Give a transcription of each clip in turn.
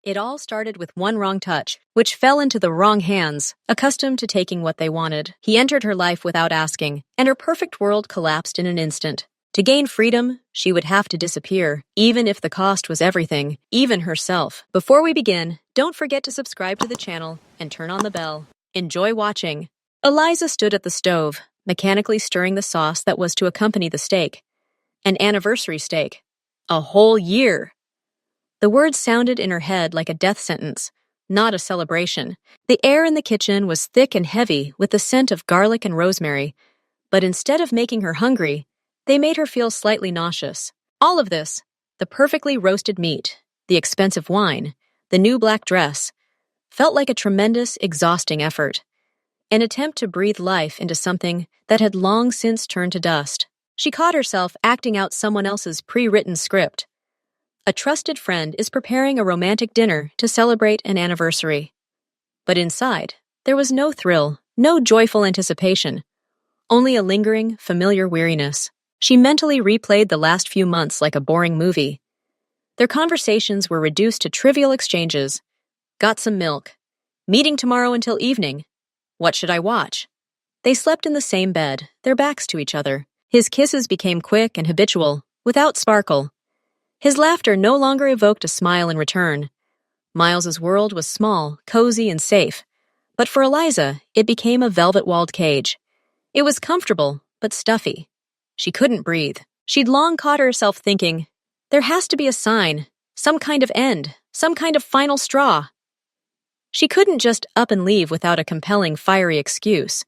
It all started with one wrong touch, which fell into the wrong hands, accustomed to taking what they wanted. He entered her life without asking, and her perfect world collapsed in an instant. To gain freedom, she would have to disappear, even if the cost was everything, even herself. Before we begin, don't forget to subscribe to the channel and turn on the bell. Enjoy watching. Eliza stood at the stove, mechanically stirring the sauce that was to accompany the steak. An anniversary steak. A whole year. The words sounded in her head like a death sentence, not a celebration. The air in the kitchen was thick and heavy with the scent of garlic and rosemary, but instead of making her hungry, they made her feel slightly nauseous. All of this, the perfectly roasted meat, the expensive wine, the new black dress, felt like a tremendous, exhausting effort. An attempt to breathe life into something that had long since turned to dust. She caught herself acting out someone else's pre-written script. A trusted friend is preparing a romantic dinner to celebrate an anniversary. But inside, there was no thrill, no joyful anticipation, only a lingering, familiar weariness. She mentally replayed the last few months like a boring movie. Their conversations were reduced to trivial exchanges. Got some milk. Meeting tomorrow until evening. What should I watch? They slept in the same bed, their backs to each other. His kisses became quick and habitual, without sparkle. His laughter no longer evoked a smile in return. Miles's world was small, cozy, and safe. But for Eliza, it became a velvet-walled cage. It was comfortable, but stuffy. She couldn't breathe. She'd long caught herself thinking, there has to be a sign, some kind of end, some kind of final straw. She couldn't just up and leave without a compelling, fiery excuse.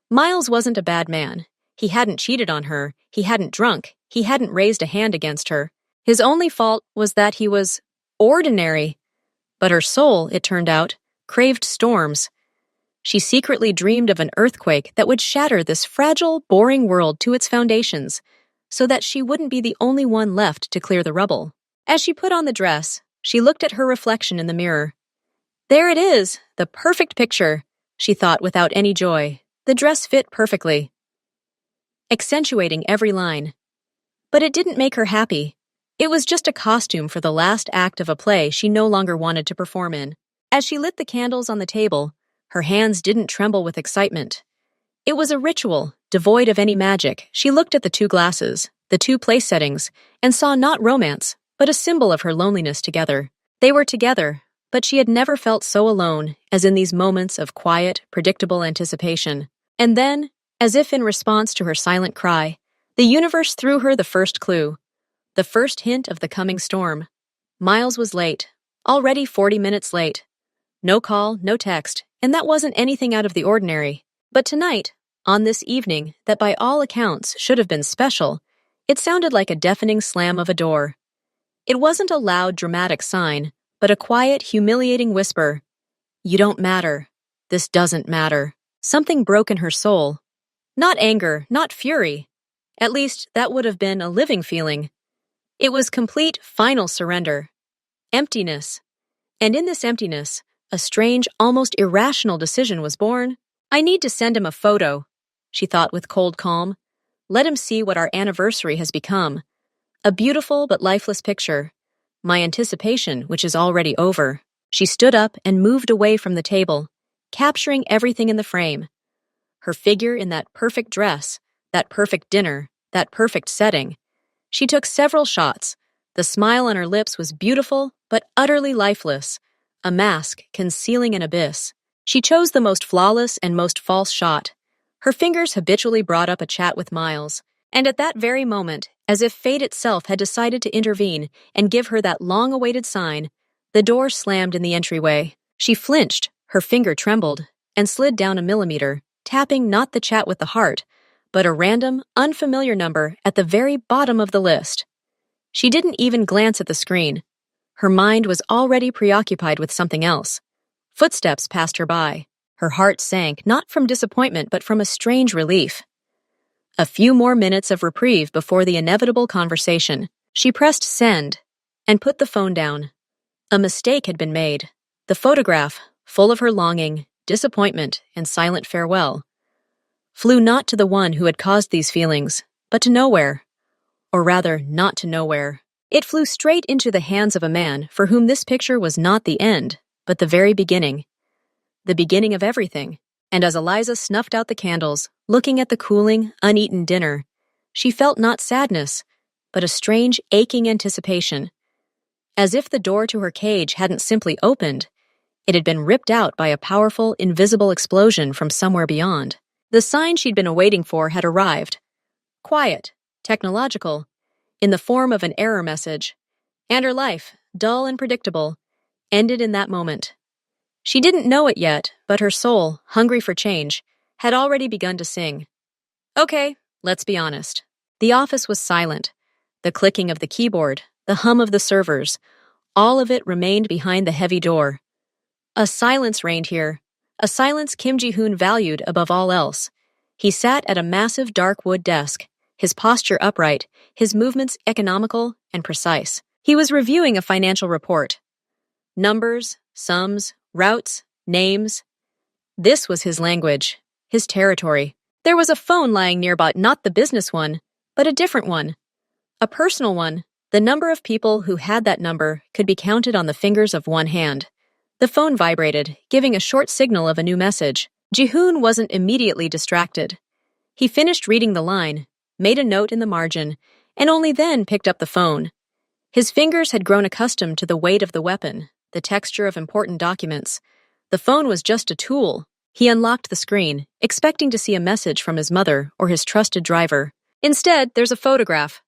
Miles wasn't a bad man. He hadn't cheated on her, he hadn't drunk, he hadn't raised a hand against her. His only fault was that he was ordinary. But her soul, it turned out, craved storms. She secretly dreamed of an earthquake that would shatter this fragile, boring world to its foundations, so that she wouldn't be the only one left to clear the rubble. As she put on the dress, she looked at her reflection in the mirror. There it is, the perfect picture, she thought without any joy. The dress fit perfectly, accentuating every line. But it didn't make her happy. It was just a costume for the last act of a play she no longer wanted to perform in. As she lit the candles on the table, her hands didn't tremble with excitement. It was a ritual, devoid of any magic. She looked at the two glasses, the two place settings, and saw not romance, but a symbol of her loneliness together. They were together, but she had never felt so alone as in these moments of quiet, predictable anticipation. And then, as if in response to her silent cry, the universe threw her the first clue. The first hint of the coming storm. Miles was late, already 40 minutes late. No call, no text, and that wasn't anything out of the ordinary. But tonight, on this evening that by all accounts should have been special, it sounded like a deafening slam of a door. It wasn't a loud, dramatic sign, but a quiet, humiliating whisper. You don't matter. This doesn't matter. Something broke in her soul. Not anger, not fury. At least, that would have been a living feeling. It was complete, final surrender. Emptiness. And in this emptiness, a strange, almost irrational decision was born. I need to send him a photo, she thought with cold calm. Let him see what our anniversary has become. A beautiful but lifeless picture. My anticipation, which is already over. She stood up and moved away from the table, capturing everything in the frame. Her figure in that perfect dress, that perfect dinner, that perfect setting. She took several shots. The smile on her lips was beautiful, but utterly lifeless, a mask concealing an abyss. She chose the most flawless and most false shot. Her fingers habitually brought up a chat with Miles, and at that very moment, as if fate itself had decided to intervene and give her that long-awaited sign, the door slammed in the entryway. She flinched, her finger trembled, and slid down a millimeter, tapping not the chat with the heart, but a random, unfamiliar number at the very bottom of the list. She didn't even glance at the screen. Her mind was already preoccupied with something else. Footsteps passed her by. Her heart sank, not from disappointment, but from a strange relief. A few more minutes of reprieve before the inevitable conversation. She pressed send and put the phone down. A mistake had been made. The photograph, full of her longing, disappointment, and silent farewell, flew not to the one who had caused these feelings, but to nowhere. Or rather, not to nowhere, It flew straight into the hands of a man for whom this picture was not the end, but the very beginning. The beginning of everything. And as Eliza snuffed out the candles, looking at the cooling, uneaten dinner, she felt not sadness, but a strange, aching anticipation. As if the door to her cage hadn't simply opened, it had been ripped out by a powerful, invisible explosion from somewhere beyond. The sign she'd been waiting for had arrived. Quiet, technological, in the form of an error message. And her life, dull and predictable, ended in that moment. She didn't know it yet, but her soul, hungry for change, had already begun to sing. Okay, let's be honest. The office was silent. The clicking of the keyboard, the hum of the servers, all of it remained behind the heavy door. A silence reigned here, a silence Kim Ji-hoon valued above all else. He sat at a massive dark wood desk, his posture upright, his movements economical and precise. He was reviewing a financial report. Numbers, sums, routes, names. This was his language, his territory. There was a phone lying nearby, not the business one, but a different one. A personal one. The number of people who had that number could be counted on the fingers of one hand. The phone vibrated, giving a short signal of a new message. Ji-hoon wasn't immediately distracted. He finished reading the line, made a note in the margin, and only then picked up the phone. His fingers had grown accustomed to the weight of the weapon, the texture of important documents. The phone was just a tool. He unlocked the screen, expecting to see a message from his mother or his trusted driver. Instead, there's a photograph.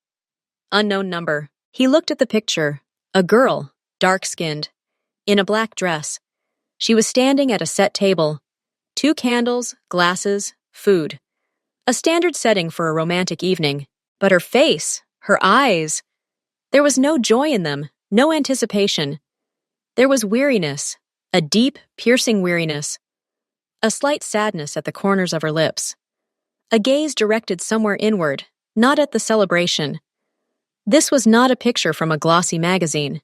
Unknown number. He looked at the picture. A girl, dark-skinned, in a black dress. She was standing at a set table. 2 candles, glasses, food. A standard setting for a romantic evening. But her face, her eyes, there was no joy in them, no anticipation. There was weariness, a deep, piercing weariness. A slight sadness at the corners of her lips. A gaze directed somewhere inward, not at the celebration. This was not a picture from a glossy magazine.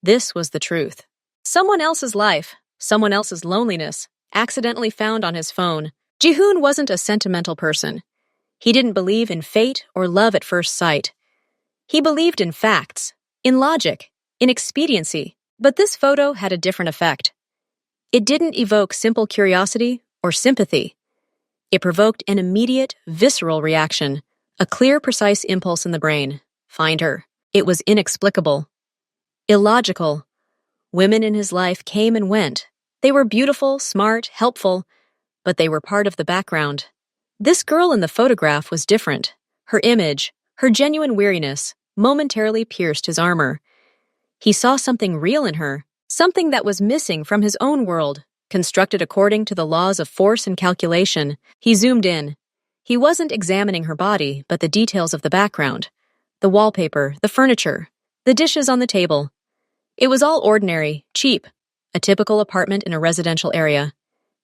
This was the truth. Someone else's life, someone else's loneliness, accidentally found on his phone. Ji-hoon wasn't a sentimental person. He didn't believe in fate or love at first sight. He believed in facts, in logic, in expediency. But this photo had a different effect. It didn't evoke simple curiosity or sympathy. It provoked an immediate, visceral reaction, a clear, precise impulse in the brain. Find her. It was inexplicable. Illogical. Women in his life came and went. They were beautiful, smart, helpful, but they were part of the background. This girl in the photograph was different. Her image, her genuine weariness, momentarily pierced his armor. He saw something real in her, something that was missing from his own world, constructed according to the laws of force and calculation. He zoomed in. He wasn't examining her body, but the details of the background. The wallpaper, the furniture, the dishes on the table. It was all ordinary, cheap, a typical apartment in a residential area.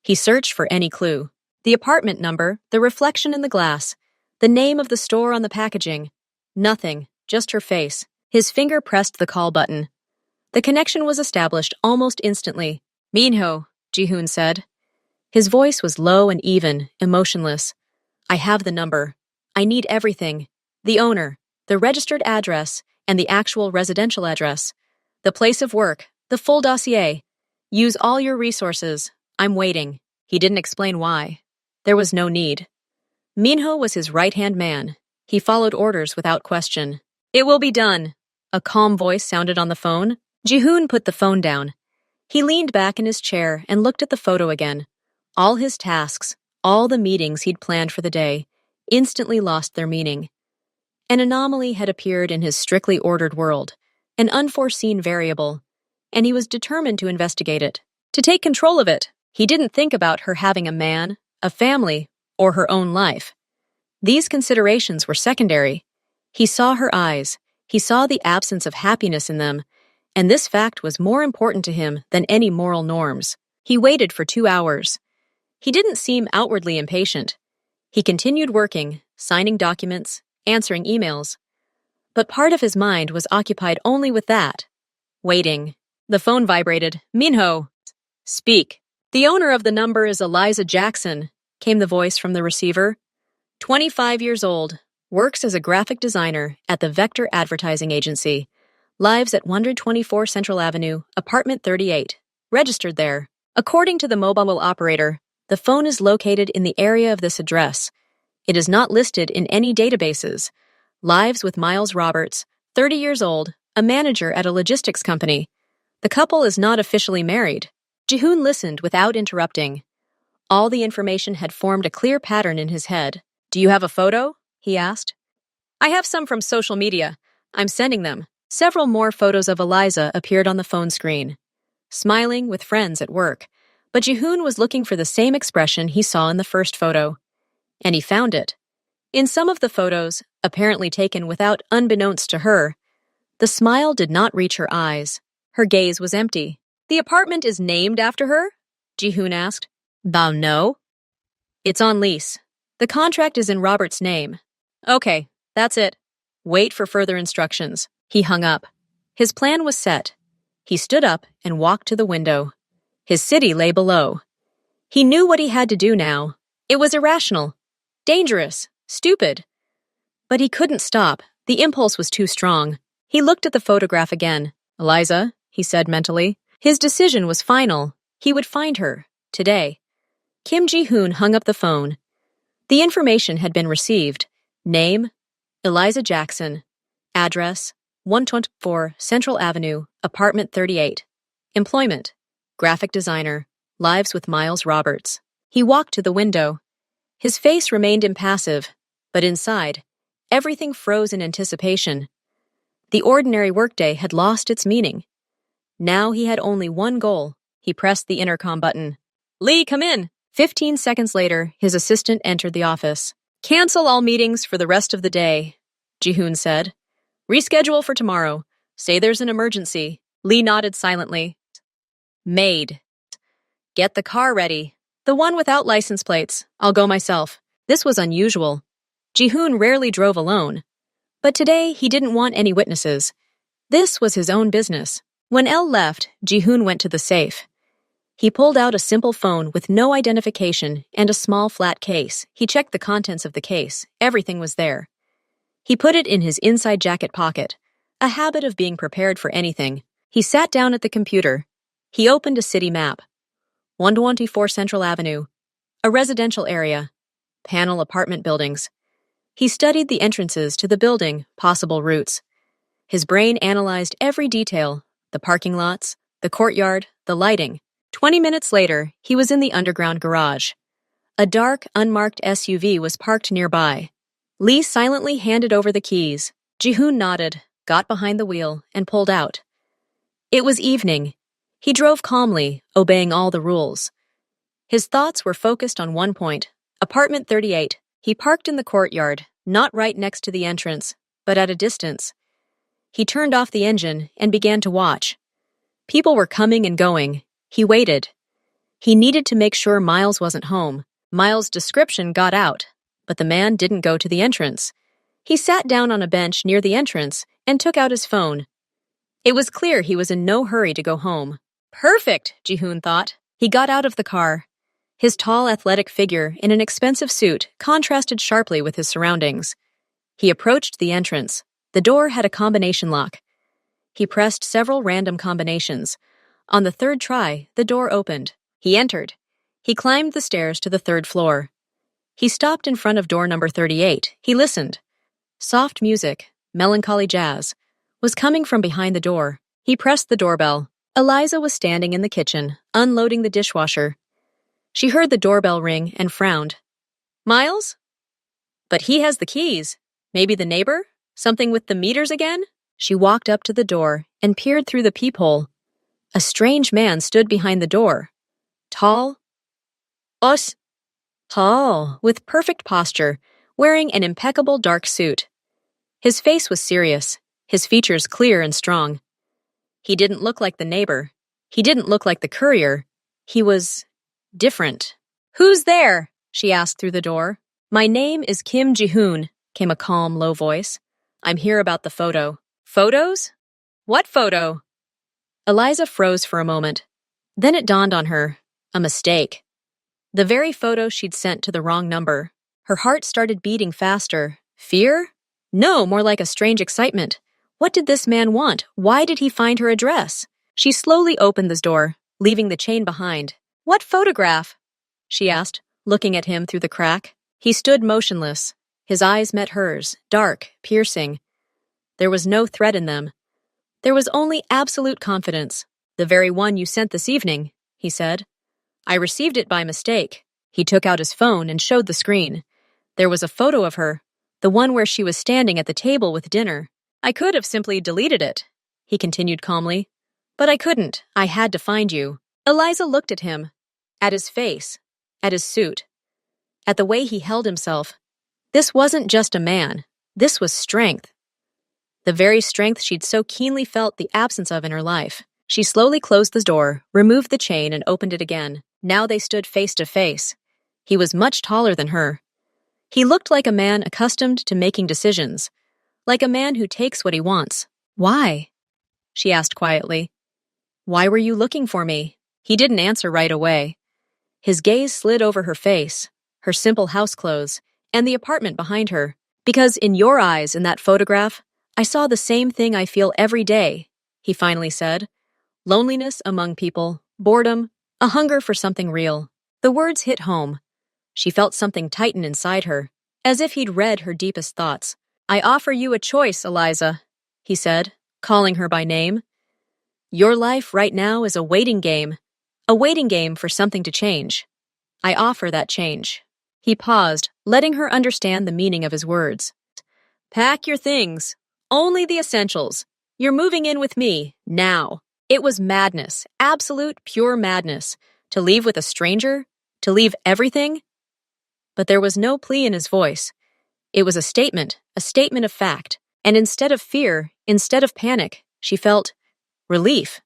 He searched for any clue. The apartment number, the reflection in the glass, the name of the store on the packaging. Nothing, just her face. His finger pressed the call button. The connection was established almost instantly. Minho, Ji-hoon said. His voice was low and even, emotionless. I have the number. I need everything. The owner, the registered address, and the actual residential address. The place of work, the full dossier. Use all your resources. I'm waiting. He didn't explain why. There was no need. Minho was his right-hand man. He followed orders without question. It will be done. A calm voice sounded on the phone. Ji-hoon put the phone down. He leaned back in his chair and looked at the photo again. All his tasks, all the meetings he'd planned for the day, instantly lost their meaning. An anomaly had appeared in his strictly ordered world, an unforeseen variable, and he was determined to investigate it, to take control of it. He didn't think about her having a man, a family, or her own life. These considerations were secondary. He saw her eyes. He saw the absence of happiness in them, and this fact was more important to him than any moral norms. He waited for 2 hours. He didn't seem outwardly impatient. He continued working, signing documents, answering emails. But part of his mind was occupied only with that. Waiting. The phone vibrated. Minho. Speak. The owner of the number is Eliza Jackson, came the voice from the receiver. 25 years old, works as a graphic designer at the Vector Advertising Agency. Lives at 124 Central Avenue, apartment 38. Registered there. According to the mobile operator, the phone is located in the area of this address. It is not listed in any databases. Lives with Miles Roberts, 30 years old, a manager at a logistics company. The couple is not officially married. Jihoon listened without interrupting. All the information had formed a clear pattern in his head. "Do you have a photo?" he asked. "I have some from social media. I'm sending them." Several more photos of Eliza appeared on the phone screen. Smiling with friends at work. But Jihoon was looking for the same expression he saw in the first photo. And he found it. In some of the photos, apparently taken without unbeknownst to her, the smile did not reach her eyes. Her gaze was empty. "The apartment is named after her?" Jihoon asked. No. "It's on lease. The contract is in Robert's name." "Okay, that's it. Wait for further instructions." He hung up. His plan was set. He stood up and walked to the window. His city lay below. He knew what he had to do now. It was irrational, dangerous, stupid. But he couldn't stop. The impulse was too strong. He looked at the photograph again. "Eliza," he said mentally. His decision was final. He would find her, today. Kim Ji-hoon hung up the phone. The information had been received. Name, Eliza Jackson. Address, 124 Central Avenue, apartment 38. Employment, graphic designer. Lives with Miles Roberts. He walked to the window. His face remained impassive, but inside, everything froze in anticipation. The ordinary workday had lost its meaning. Now he had only one goal. He pressed the intercom button. "Lee, come in." 15 seconds later, his assistant entered the office. "Cancel all meetings for the rest of the day," Jihoon said. "Reschedule for tomorrow. Say there's an emergency." Lee nodded silently. "Maid. Get the car ready. The one without license plates. I'll go myself." This was unusual. Jihoon rarely drove alone. But today, he didn't want any witnesses. This was his own business. When Elle left, Jihoon went to the safe. He pulled out a simple phone with no identification and a small flat case. He checked the contents of the case. Everything was there. He put it in his inside jacket pocket, a habit of being prepared for anything. He sat down at the computer. He opened a city map. 124 Central Avenue, a residential area, panel apartment buildings. He studied the entrances to the building, possible routes. His brain analyzed every detail, the parking lots, the courtyard, the lighting. 20 minutes later, he was in the underground garage. A dark, unmarked SUV was parked nearby. Lee silently handed over the keys. Jihoon nodded, got behind the wheel, and pulled out. It was evening. He drove calmly, obeying all the rules. His thoughts were focused on one point, apartment 38. He parked in the courtyard, not right next to the entrance, but at a distance. He turned off the engine and began to watch. People were coming and going. He waited. He needed to make sure Miles wasn't home. Miles' description got out, but the man didn't go to the entrance. He sat down on a bench near the entrance and took out his phone. It was clear he was in no hurry to go home. Perfect, Jihoon thought. He got out of the car. His tall, athletic figure in an expensive suit contrasted sharply with his surroundings. He approached the entrance. The door had a combination lock. He pressed several random combinations. On the third try, the door opened. He entered. He climbed the stairs to the third floor. He stopped in front of door number 38. He listened. Soft music, melancholy jazz, was coming from behind the door. He pressed the doorbell. Eliza was standing in the kitchen, unloading the dishwasher. She heard the doorbell ring and frowned. "Miles? But he has the keys. Maybe the neighbor? Something with the meters again?" She walked up to the door and peered through the peephole. A strange man stood behind the door. Tall, with perfect posture, wearing an impeccable dark suit. His face was serious, his features clear and strong. He didn't look like the neighbor. He didn't look like the courier. He was different. "Who's there?" she asked through the door. "My name is Kim Ji-hoon," came a calm, low voice. "I'm here about the photo." "Photos? What photo?" Eliza froze for a moment. Then it dawned on her. A mistake. The very photo she'd sent to the wrong number. Her heart started beating faster. Fear? No, more like a strange excitement. What did this man want? Why did he find her address? She slowly opened the door, leaving the chain behind. What photograph? She asked, looking at him through the crack. He stood motionless. His eyes met hers, dark, piercing. There was no threat in them. There was only absolute confidence. The very one you sent this evening, he said. I received it by mistake. He took out his phone and showed the screen. There was a photo of her, the one where she was standing at the table with dinner. I could have simply deleted it, he continued calmly. But I couldn't. I had to find you. Eliza looked at him, at his face, at his suit, at the way he held himself. This wasn't just a man. This was strength. The very strength she'd so keenly felt the absence of in her life. She slowly closed the door, removed the chain, and opened it again. Now they stood face to face. He was much taller than her. He looked like a man accustomed to making decisions, like a man who takes what he wants. Why? She asked quietly. Why were you looking for me? He didn't answer right away. His gaze slid over her face, her simple house clothes, and the apartment behind her. Because in your eyes in that photograph, I saw the same thing I feel every day, he finally said. Loneliness among people, boredom, a hunger for something real. The words hit home. She felt something tighten inside her, as if he'd read her deepest thoughts. I offer you a choice, Eliza, he said, calling her by name. Your life right now is a waiting game for something to change. I offer that change. He paused, letting her understand the meaning of his words. Pack your things. Only the essentials. You're moving in with me, now. It was madness, absolute, pure madness, to leave with a stranger, to leave everything. But there was no plea in his voice. It was a statement of fact, and instead of fear, instead of panic, she felt relief.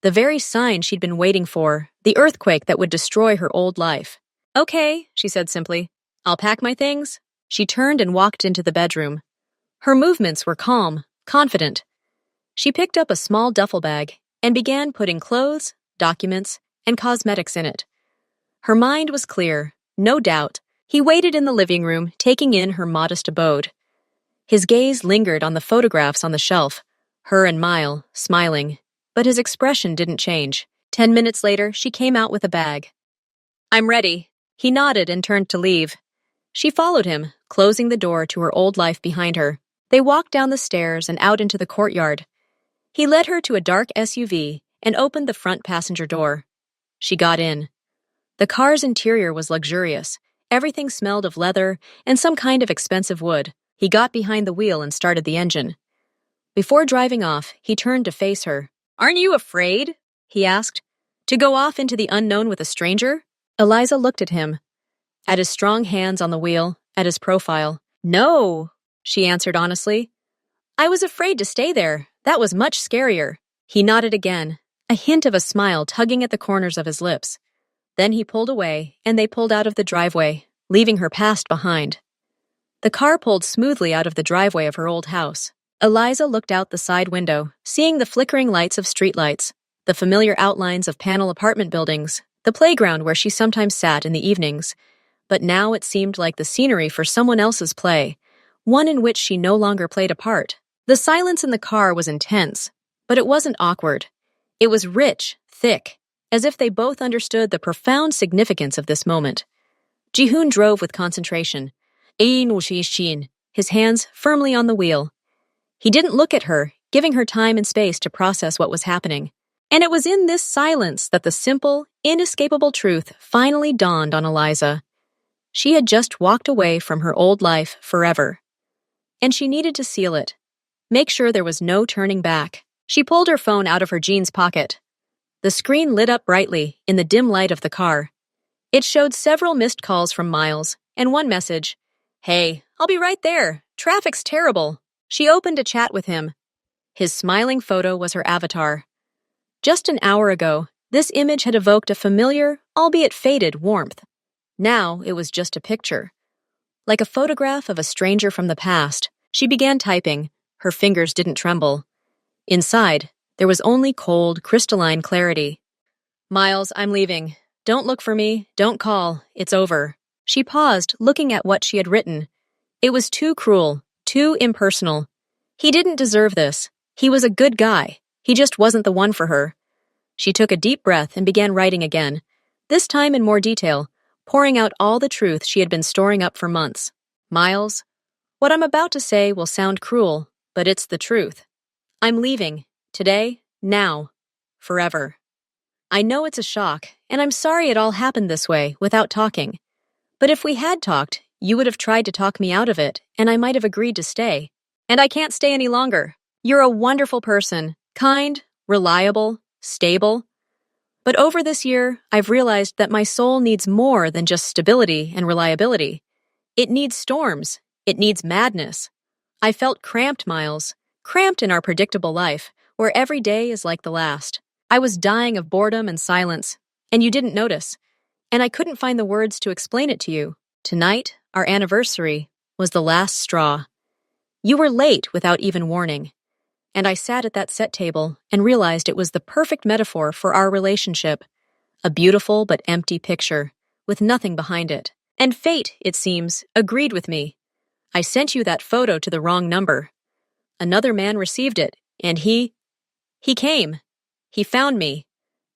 The very sign she'd been waiting for, the earthquake that would destroy her old life. Okay, she said simply. I'll pack my things. She turned and walked into the bedroom. Her movements were calm, confident. She picked up a small duffel bag and began putting clothes, documents, and cosmetics in it. Her mind was clear, no doubt. He waited in the living room, taking in her modest abode. His gaze lingered on the photographs on the shelf, her and Mile, smiling, but his expression didn't change. 10 minutes later, she came out with a bag. I'm ready. He nodded and turned to leave. She followed him, closing the door to her old life behind her. They walked down the stairs and out into the courtyard. He led her to a dark SUV and opened the front passenger door. She got in. The car's interior was luxurious. Everything smelled of leather and some kind of expensive wood. He got behind the wheel and started the engine. Before driving off, he turned to face her. Aren't you afraid? He asked. To go off into the unknown with a stranger? Eliza looked at him, at his strong hands on the wheel, at his profile. No, she answered honestly. I was afraid to stay there. That was much scarier. He nodded again, a hint of a smile tugging at the corners of his lips. Then he pulled away, and they pulled out of the driveway, leaving her past behind. The car pulled smoothly out of the driveway of her old house. Eliza looked out the side window, seeing the flickering lights of streetlights, the familiar outlines of panel apartment buildings, the playground where she sometimes sat in the evenings. But now it seemed like the scenery for someone else's play, one in which she no longer played a part. The silence in the car was intense, but it wasn't awkward. It was rich, thick, as if they both understood the profound significance of this moment. Jihoon drove with concentration, his hands firmly on the wheel. He didn't look at her, giving her time and space to process what was happening. And it was in this silence that the simple, inescapable truth finally dawned on Eliza. She had just walked away from her old life forever. And she needed to seal it. Make sure there was no turning back. She pulled her phone out of her jeans pocket. The screen lit up brightly in the dim light of the car. It showed several missed calls from Miles, and one message. Hey, I'll be right there. Traffic's terrible. She opened a chat with him. His smiling photo was her avatar. Just an hour ago, this image had evoked a familiar, albeit faded, warmth. Now it was just a picture. Like a photograph of a stranger from the past, she began typing. Her fingers didn't tremble. Inside, there was only cold, crystalline clarity. Miles, I'm leaving. Don't look for me. Don't call. It's over. She paused, looking at what she had written. It was too cruel, too impersonal. He didn't deserve this. He was a good guy. He just wasn't the one for her. She took a deep breath and began writing again, this time in more detail, pouring out all the truth she had been storing up for months. Miles, what I'm about to say will sound cruel, but it's the truth. I'm leaving. Today, now, forever. I know it's a shock, and I'm sorry it all happened this way, without talking. But if we had talked, you would have tried to talk me out of it, and I might have agreed to stay. And I can't stay any longer. You're a wonderful person, kind, reliable, stable. But over this year, I've realized that my soul needs more than just stability and reliability. It needs storms. It needs madness. I felt cramped, Miles, cramped in our predictable life, where every day is like the last. I was dying of boredom and silence, and you didn't notice. And I couldn't find the words to explain it to you. Tonight, our anniversary, was the last straw. You were late without even warning. And I sat at that set table and realized it was the perfect metaphor for our relationship. A beautiful but empty picture, with nothing behind it. And fate, it seems, agreed with me. I sent you that photo to the wrong number. Another man received it, and he came. He found me.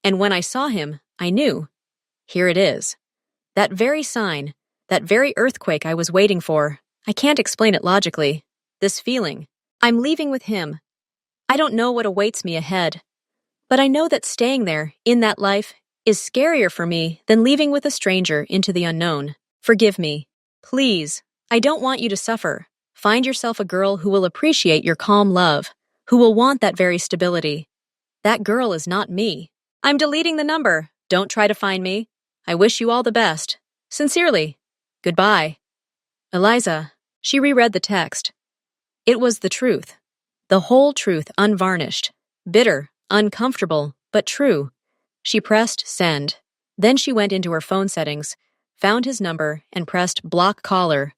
And when I saw him, I knew. Here it is. That very sign, that very earthquake I was waiting for. I can't explain it logically. This feeling. I'm leaving with him. I don't know what awaits me ahead. But I know that staying there, in that life, is scarier for me than leaving with a stranger into the unknown. Forgive me. Please. I don't want you to suffer. Find yourself a girl who will appreciate your calm love, who will want that very stability. That girl is not me. I'm deleting the number. Don't try to find me. I wish you all the best. Sincerely. Goodbye. Eliza. She reread the text. It was the truth. The whole truth unvarnished. Bitter, uncomfortable, but true. She pressed send. Then she went into her phone settings, found his number, and pressed block caller.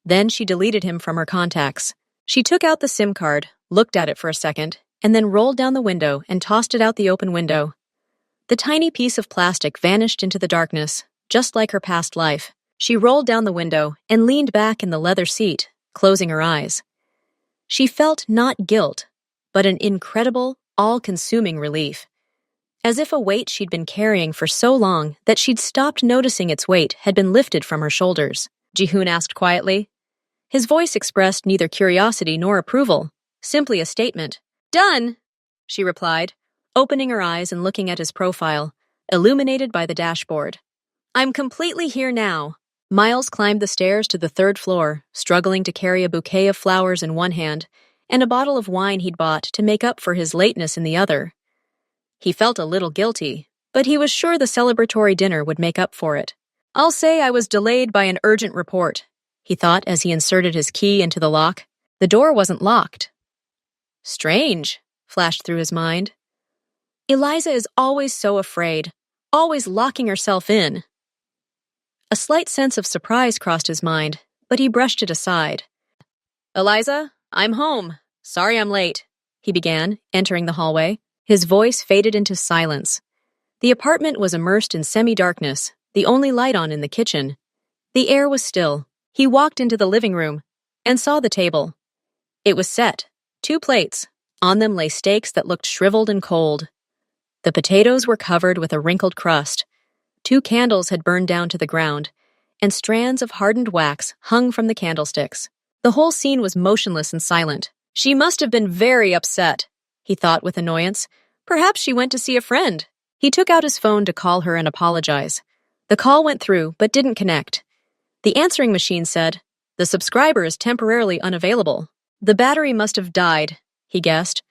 Then she deleted him from her contacts. She took out the SIM card, looked at it for a second, and then rolled down the window and tossed it out the open window. The tiny piece of plastic vanished into the darkness, just like her past life. She rolled down the window and leaned back in the leather seat, closing her eyes. She felt not guilt, but an incredible, all-consuming relief. As if a weight she'd been carrying for so long that she'd stopped noticing its weight had been lifted from her shoulders. Ji-hoon asked quietly. His voice expressed neither curiosity nor approval, simply a statement. Done, she replied, opening her eyes and looking at his profile, illuminated by the dashboard. I'm completely here now. Miles climbed the stairs to the third floor, struggling to carry a bouquet of flowers in one hand and a bottle of wine he'd bought to make up for his lateness in the other. He felt a little guilty, but he was sure the celebratory dinner would make up for it. I'll say I was delayed by an urgent report, he thought as he inserted his key into the lock. The door wasn't locked. Strange, flashed through his mind. Eliza is always so afraid, always locking herself in. A slight sense of surprise crossed his mind, but he brushed it aside. Eliza, I'm home. Sorry I'm late, he began, entering the hallway. His voice faded into silence. The apartment was immersed in semi-darkness, the only light on in the kitchen. The air was still. He walked into the living room and saw the table. It was set, 2 plates. On them lay steaks that looked shriveled and cold. The potatoes were covered with a wrinkled crust. 2 candles had burned down to the ground, and strands of hardened wax hung from the candlesticks. The whole scene was motionless and silent. She must have been very upset, he thought with annoyance. Perhaps she went to see a friend. He took out his phone to call her and apologize. The call went through, but didn't connect. The answering machine said, "The subscriber is temporarily unavailable." The battery must have died, he guessed,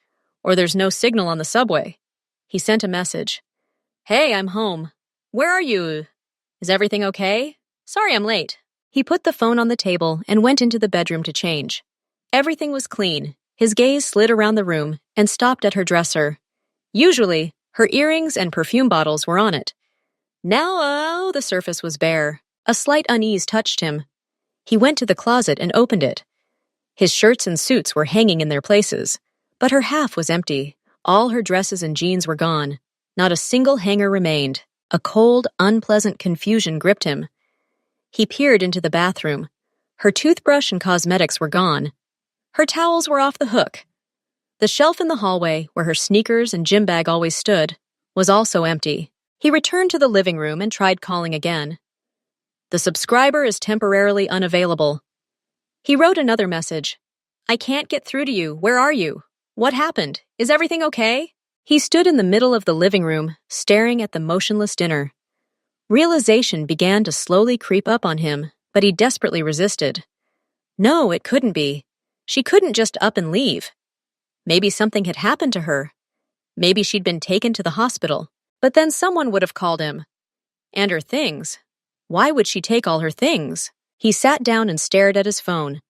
or there's no signal on the subway. He sent a message. Hey, I'm home. Where are you? Is everything okay? Sorry I'm late. He put the phone on the table and went into the bedroom to change. Everything was clean. His gaze slid around the room and stopped at her dresser. Usually, her earrings and perfume bottles were on it. Now, the surface was bare. A slight unease touched him. He went to the closet and opened it. His shirts and suits were hanging in their places, but her half was empty. All her dresses and jeans were gone. Not a single hanger remained. A cold, unpleasant confusion gripped him. He peered into the bathroom. Her toothbrush and cosmetics were gone. Her towels were off the hook. The shelf in the hallway, where her sneakers and gym bag always stood, was also empty. He returned to the living room and tried calling again. The subscriber is temporarily unavailable. He wrote another message. I can't get through to you. Where are you? What happened? Is everything okay? He stood in the middle of the living room, staring at the motionless dinner. Realization began to slowly creep up on him, but he desperately resisted. No, it couldn't be. She couldn't just up and leave. Maybe something had happened to her. Maybe she'd been taken to the hospital. But then someone would have called him. And her things. Why would she take all her things? He sat down and stared at his phone.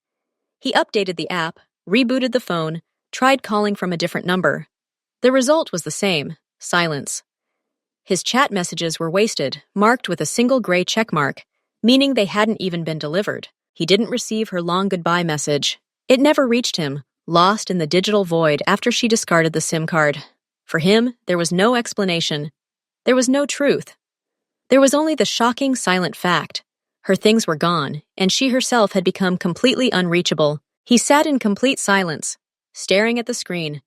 He updated the app, rebooted the phone, tried calling from a different number. The result was the same, silence. His chat messages were wasted, marked with a single gray checkmark, meaning they hadn't even been delivered. He didn't receive her long goodbye message. It never reached him, lost in the digital void after she discarded the SIM card. For him, there was no explanation. There was no truth. There was only the shocking, silent fact. Her things were gone, and she herself had become completely unreachable. He sat in complete silence, staring at the screen,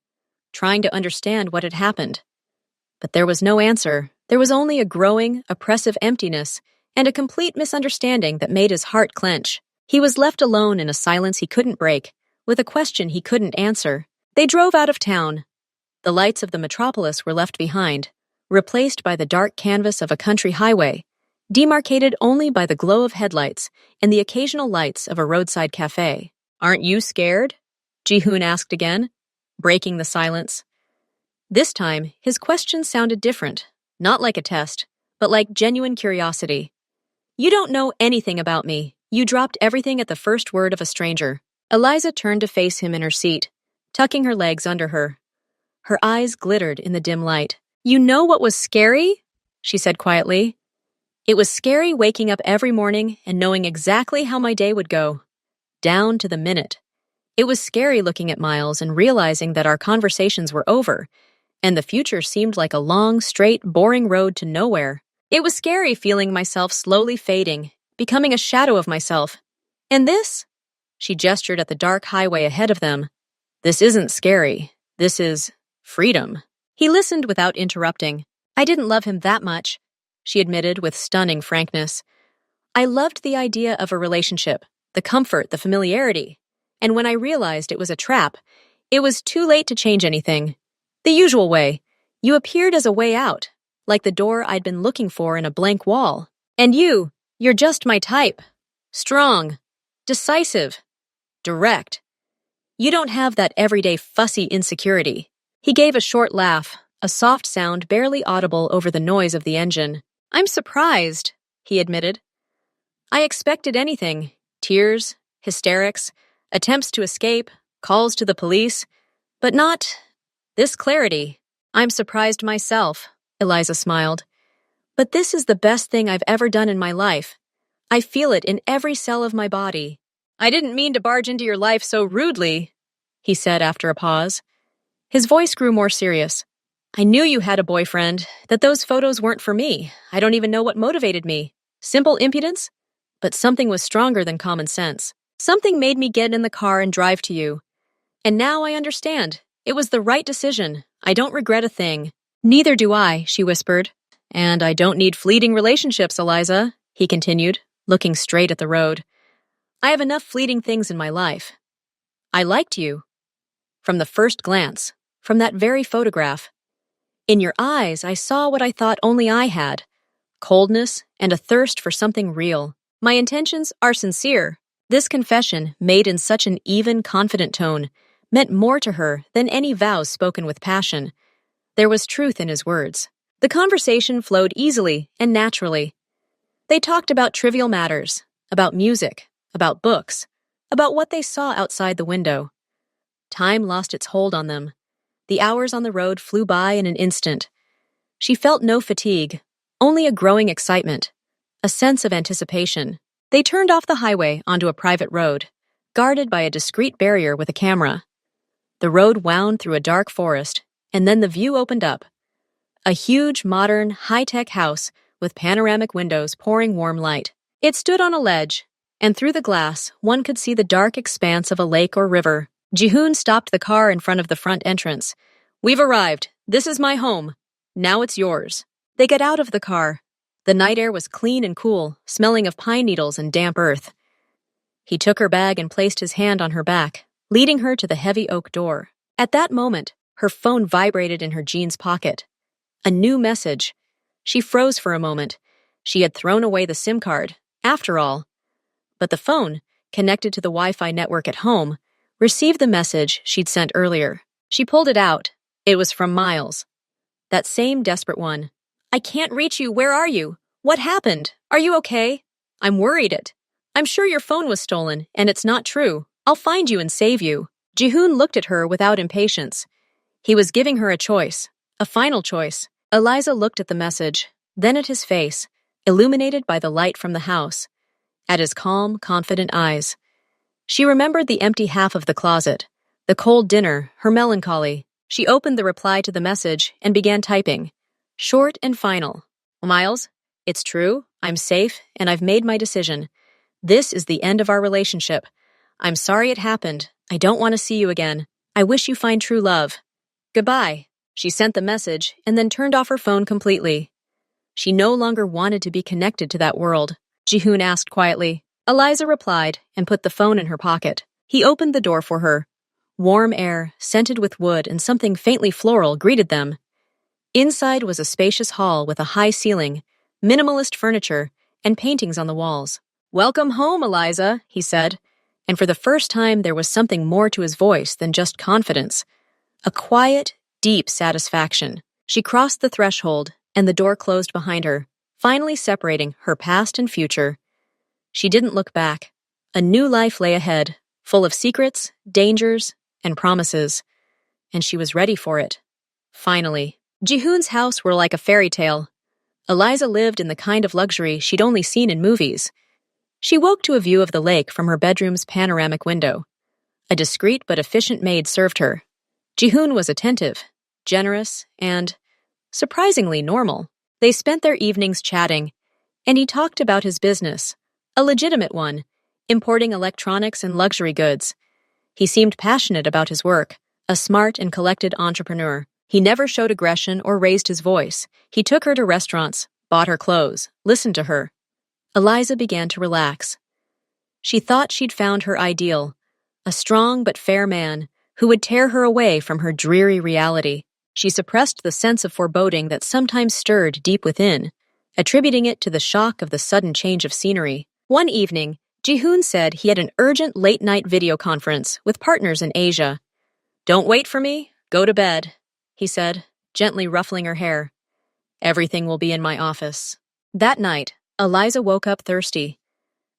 trying to understand what had happened. But there was no answer. There was only a growing, oppressive emptiness and a complete misunderstanding that made his heart clench. He was left alone in a silence he couldn't break, with a question he couldn't answer. They drove out of town. The lights of the metropolis were left behind, replaced by the dark canvas of a country highway, demarcated only by the glow of headlights and the occasional lights of a roadside cafe. Aren't you scared? Ji-hoon asked again, breaking the silence. This time, his question sounded different, not like a test, but like genuine curiosity. You don't know anything about me. You dropped everything at the first word of a stranger. Eliza turned to face him in her seat, tucking her legs under her. Her eyes glittered in the dim light. You know what was scary? She said quietly. It was scary waking up every morning and knowing exactly how my day would go, down to the minute. It was scary looking at Miles and realizing that our conversations were over, and the future seemed like a long, straight, boring road to nowhere. It was scary feeling myself slowly fading, becoming a shadow of myself. And this? She gestured at the dark highway ahead of them. This isn't scary. This is freedom. He listened without interrupting. I didn't love him that much, she admitted with stunning frankness. I loved the idea of a relationship, the comfort, the familiarity. And when I realized it was a trap, it was too late to change anything. The usual way. You appeared as a way out, like the door I'd been looking for in a blank wall. And you're just my type. Strong, decisive, direct. You don't have that everyday fussy insecurity. He gave a short laugh, a soft sound barely audible over the noise of the engine. I'm surprised, he admitted. I expected anything. Tears, hysterics, attempts to escape, calls to the police, but not this clarity. I'm surprised myself, Eliza smiled. But this is the best thing I've ever done in my life. I feel it in every cell of my body. I didn't mean to barge into your life so rudely, he said after a pause. His voice grew more serious. I knew you had a boyfriend, that those photos weren't for me. I don't even know what motivated me. Simple impudence? But something was stronger than common sense. Something made me get in the car and drive to you. And now I understand. It was the right decision. I don't regret a thing. Neither do I, she whispered. And I don't need fleeting relationships, Eliza, he continued, looking straight at the road. I have enough fleeting things in my life. I liked you. From the first glance, from that very photograph. In your eyes, I saw what I thought only I had. Coldness and a thirst for something real. My intentions are sincere. This confession, made in such an even, confident tone, meant more to her than any vows spoken with passion. There was truth in his words. The conversation flowed easily and naturally. They talked about trivial matters, about music, about books, about what they saw outside the window. Time lost its hold on them. The hours on the road flew by in an instant. She felt no fatigue, only a growing excitement, a sense of anticipation. They turned off the highway onto a private road, guarded by a discreet barrier with a camera. The road wound through a dark forest, and then the view opened up. A huge, modern, high-tech house with panoramic windows pouring warm light. It stood on a ledge, and through the glass, one could see the dark expanse of a lake or river. Jihoon stopped the car in front of the front entrance. "We've arrived. This is my home. Now it's yours." They got out of the car. The night air was clean and cool, smelling of pine needles and damp earth. He took her bag and placed his hand on her back, leading her to the heavy oak door. At that moment, her phone vibrated in her jeans pocket. A new message. She froze for a moment. She had thrown away the SIM card, after all. But the phone, connected to the Wi-Fi network at home, received the message she'd sent earlier. She pulled it out. It was from Miles. That same desperate one. "I can't reach you. Where are you? What happened? Are you okay? I'm worried. I'm sure your phone was stolen, and it's not true. I'll find you and save you." Jihoon looked at her without impatience. He was giving her a choice, a final choice. Eliza looked at the message, then at his face, illuminated by the light from the house, at his calm, confident eyes. She remembered the empty half of the closet, the cold dinner, her melancholy. She opened the reply to the message and began typing. Short and final. "Miles, it's true. I'm safe, and I've made my decision. This is the end of our relationship. I'm sorry it happened. I don't want to see you again. I wish you find true love. Goodbye." She sent the message and then turned off her phone completely. She no longer wanted to be connected to that world. Jihoon asked quietly. Eliza replied and put the phone in her pocket. He opened the door for her. Warm air, scented with wood and something faintly floral, greeted them. Inside was a spacious hall with a high ceiling, minimalist furniture, and paintings on the walls. "Welcome home, Eliza," he said, and for the first time there was something more to his voice than just confidence. A quiet, deep satisfaction. She crossed the threshold, and the door closed behind her, finally separating her past and future. She didn't look back. A new life lay ahead, full of secrets, dangers, and promises, and she was ready for it. Finally. Jihoon's house were like a fairy tale. Eliza lived in the kind of luxury she'd only seen in movies. She woke to a view of the lake from her bedroom's panoramic window. A discreet but efficient maid served her. Jihoon was attentive, generous, and surprisingly normal. They spent their evenings chatting, and he talked about his business, a legitimate one, importing electronics and luxury goods. He seemed passionate about his work, a smart and collected entrepreneur. He never showed aggression or raised his voice. He took her to restaurants, bought her clothes, listened to her. Eliza began to relax. She thought she'd found her ideal, a strong but fair man who would tear her away from her dreary reality. She suppressed the sense of foreboding that sometimes stirred deep within, attributing it to the shock of the sudden change of scenery. One evening, Jihoon said he had an urgent late-night video conference with partners in Asia. "Don't wait for me. Go to bed," he said, gently ruffling her hair. "Everything will be in my office." That night, Eliza woke up thirsty.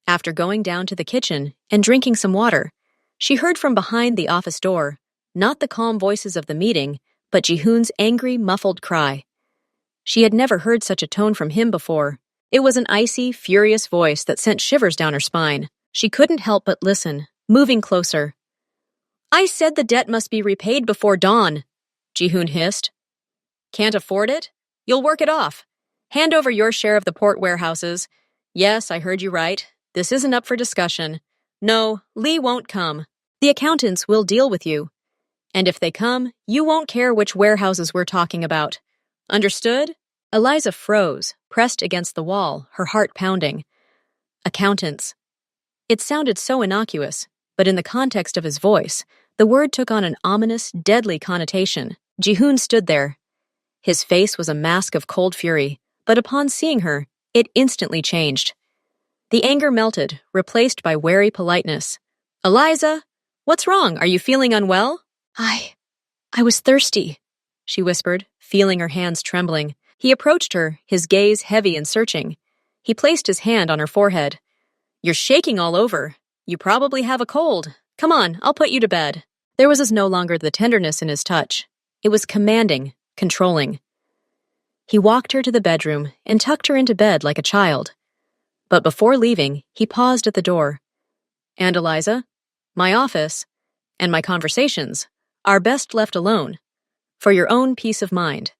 After going down to the kitchen and drinking some water, she heard from behind the office door, not the calm voices of the meeting, but Jihoon's angry, muffled cry. She had never heard such a tone from him before. It was an icy, furious voice that sent shivers down her spine. She couldn't help but listen, moving closer. "I said the debt must be repaid before dawn," Jihoon hissed. "Can't afford it? You'll work it off. Hand over your share of the port warehouses. Yes, I heard you right. This isn't up for discussion. No, Lee won't come. The accountants will deal with you. And if they come, you won't care which warehouses we're talking about. Understood?" Eliza froze, pressed against the wall, her heart pounding. Accountants. It sounded so innocuous, but in the context of his voice, the word took on an ominous, deadly connotation. Jihoon stood there. His face was a mask of cold fury, but upon seeing her, it instantly changed. The anger melted, replaced by wary politeness. "Eliza, what's wrong? Are you feeling unwell?" I was thirsty," she whispered, feeling her hands trembling. He approached her, his gaze heavy and searching. He placed his hand on her forehead. "You're shaking all over. You probably have a cold. Come on, I'll put you to bed." There was no longer the tenderness in his touch. It was commanding, controlling. He walked her to the bedroom and tucked her into bed like a child. But before leaving, he paused at the door. "And Eliza, my office, and my conversations are best left alone, for your own peace of mind.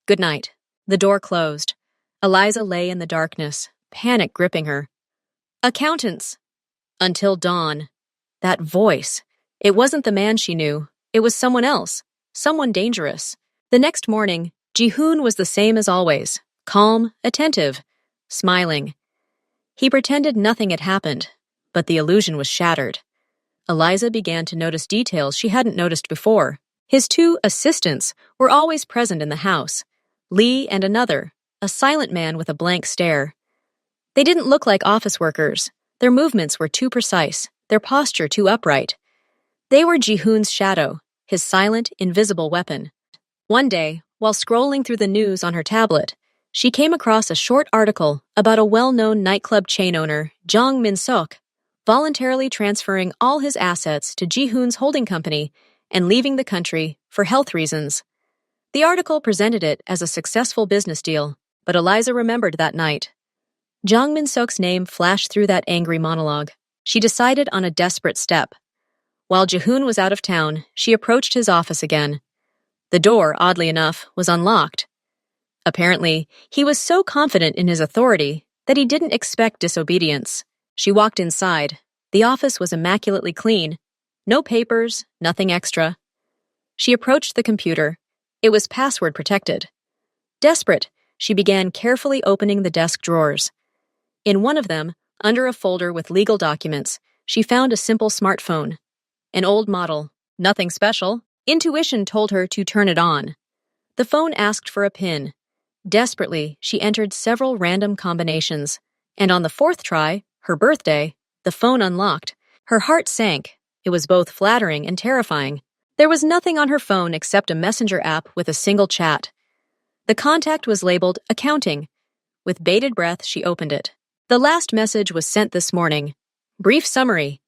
Good night." The door closed. Eliza lay in the darkness, panic gripping her. Accountants. Until dawn. That voice. It wasn't the man she knew. It was someone else. Someone dangerous. The next morning, Ji-hoon was the same as always. Calm, attentive, smiling. He pretended nothing had happened, but the illusion was shattered. Eliza began to notice details she hadn't noticed before. His 2 assistants were always present in the house. Lee and another, a silent man with a blank stare. They didn't look like office workers. Their movements were too precise, their posture too upright. They were Ji-hoon's shadow, his silent, invisible weapon. One day, while scrolling through the news on her tablet, she came across a short article about a well-known nightclub chain owner, Jang Min-sok, voluntarily transferring all his assets to Ji-hoon's holding company and leaving the country for health reasons. The article presented it as a successful business deal, but Eliza remembered that night. Jang Min-sok's name flashed through that angry monologue. She decided on a desperate step. While Ji-hoon was out of town, she approached his office again. The door, oddly enough, was unlocked. Apparently, he was so confident in his authority that he didn't expect disobedience. She walked inside. The office was immaculately clean. No papers, nothing extra. She approached the computer. It was password protected. Desperate, she began carefully opening the desk drawers. In one of them, under a folder with legal documents, she found a simple smartphone. An old model. Nothing special. Intuition told her to turn it on. The phone asked for a PIN. Desperately, she entered several random combinations. And on the 4th try, her birthday, the phone unlocked. Her heart sank. It was both flattering and terrifying. There was nothing on her phone except a messenger app with a single chat. The contact was labeled Accounting. With bated breath, she opened it. The last message was sent this morning. Brief summary.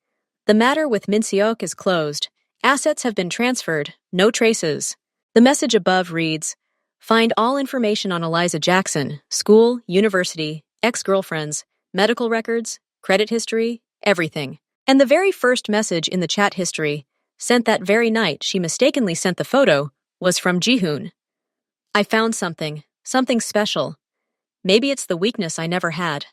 The matter with Min-seok is closed. Assets have been transferred. No traces. The message above reads, find all information on Eliza Jackson, school, university, ex-girlfriends, medical records, credit history, everything. And the very first message in the chat history, sent that very night she mistakenly sent the photo, was from Ji-hoon. I found something special. Maybe it's the weakness I never had.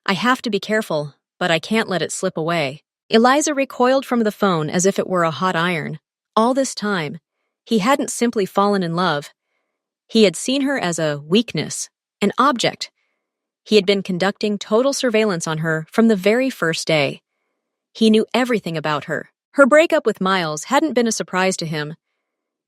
I have to be careful, but I can't let it slip away. Eliza recoiled from the phone as if it were a hot iron. All this time, he hadn't simply fallen in love. He had seen her as a weakness, an object. He had been conducting total surveillance on her from the very first day. He knew everything about her. Her breakup with Miles hadn't been a surprise to him.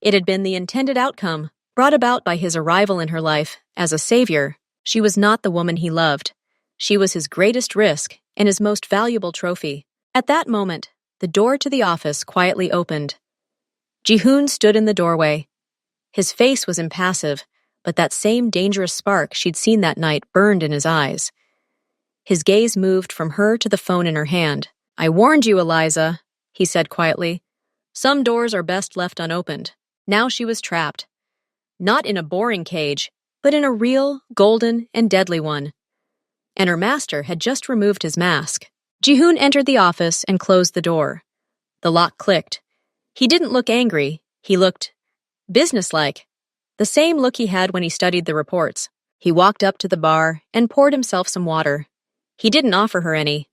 It had been the intended outcome, brought about by his arrival in her life as a savior. She was not the woman he loved. She was his greatest risk and his most valuable trophy. At that moment, the door to the office quietly opened. Ji-hoon stood in the doorway. His face was impassive, but that same dangerous spark she'd seen that night burned in his eyes. His gaze moved from her to the phone in her hand. I warned you, Eliza, he said quietly. Some doors are best left unopened. Now she was trapped. Not in a boring cage, but in a real, golden, and deadly one. And her master had just removed his mask. Ji-hoon entered the office and closed the door. The lock clicked. He didn't look angry. He looked businesslike. The same look he had when he studied the reports. He walked up to the bar and poured himself some water. He didn't offer her any.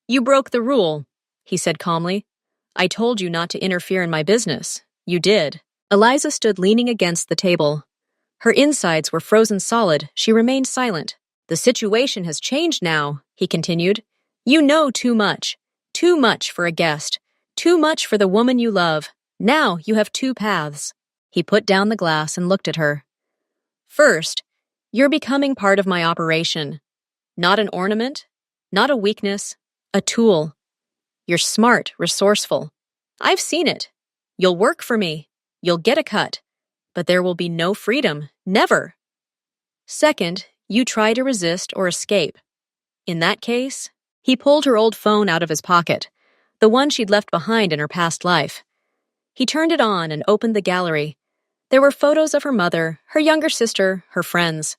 You broke the rule, he said calmly. I told you not to interfere in my business. You did. Eliza stood leaning against the table. Her insides were frozen solid. She remained silent. The situation has changed now, he continued. You know too much. Too much for a guest. Too much for the woman you love. Now you have 2 paths. He put down the glass and looked at her. First, you're becoming part of my operation. Not an ornament, not a weakness, a tool. You're smart, resourceful. I've seen it. You'll work for me. You'll get a cut. But there will be no freedom. Never. Second, you try to resist or escape. In that case, he pulled her old phone out of his pocket, the one she'd left behind in her past life. He turned it on and opened the gallery. There were photos of her mother, her younger sister, her friends.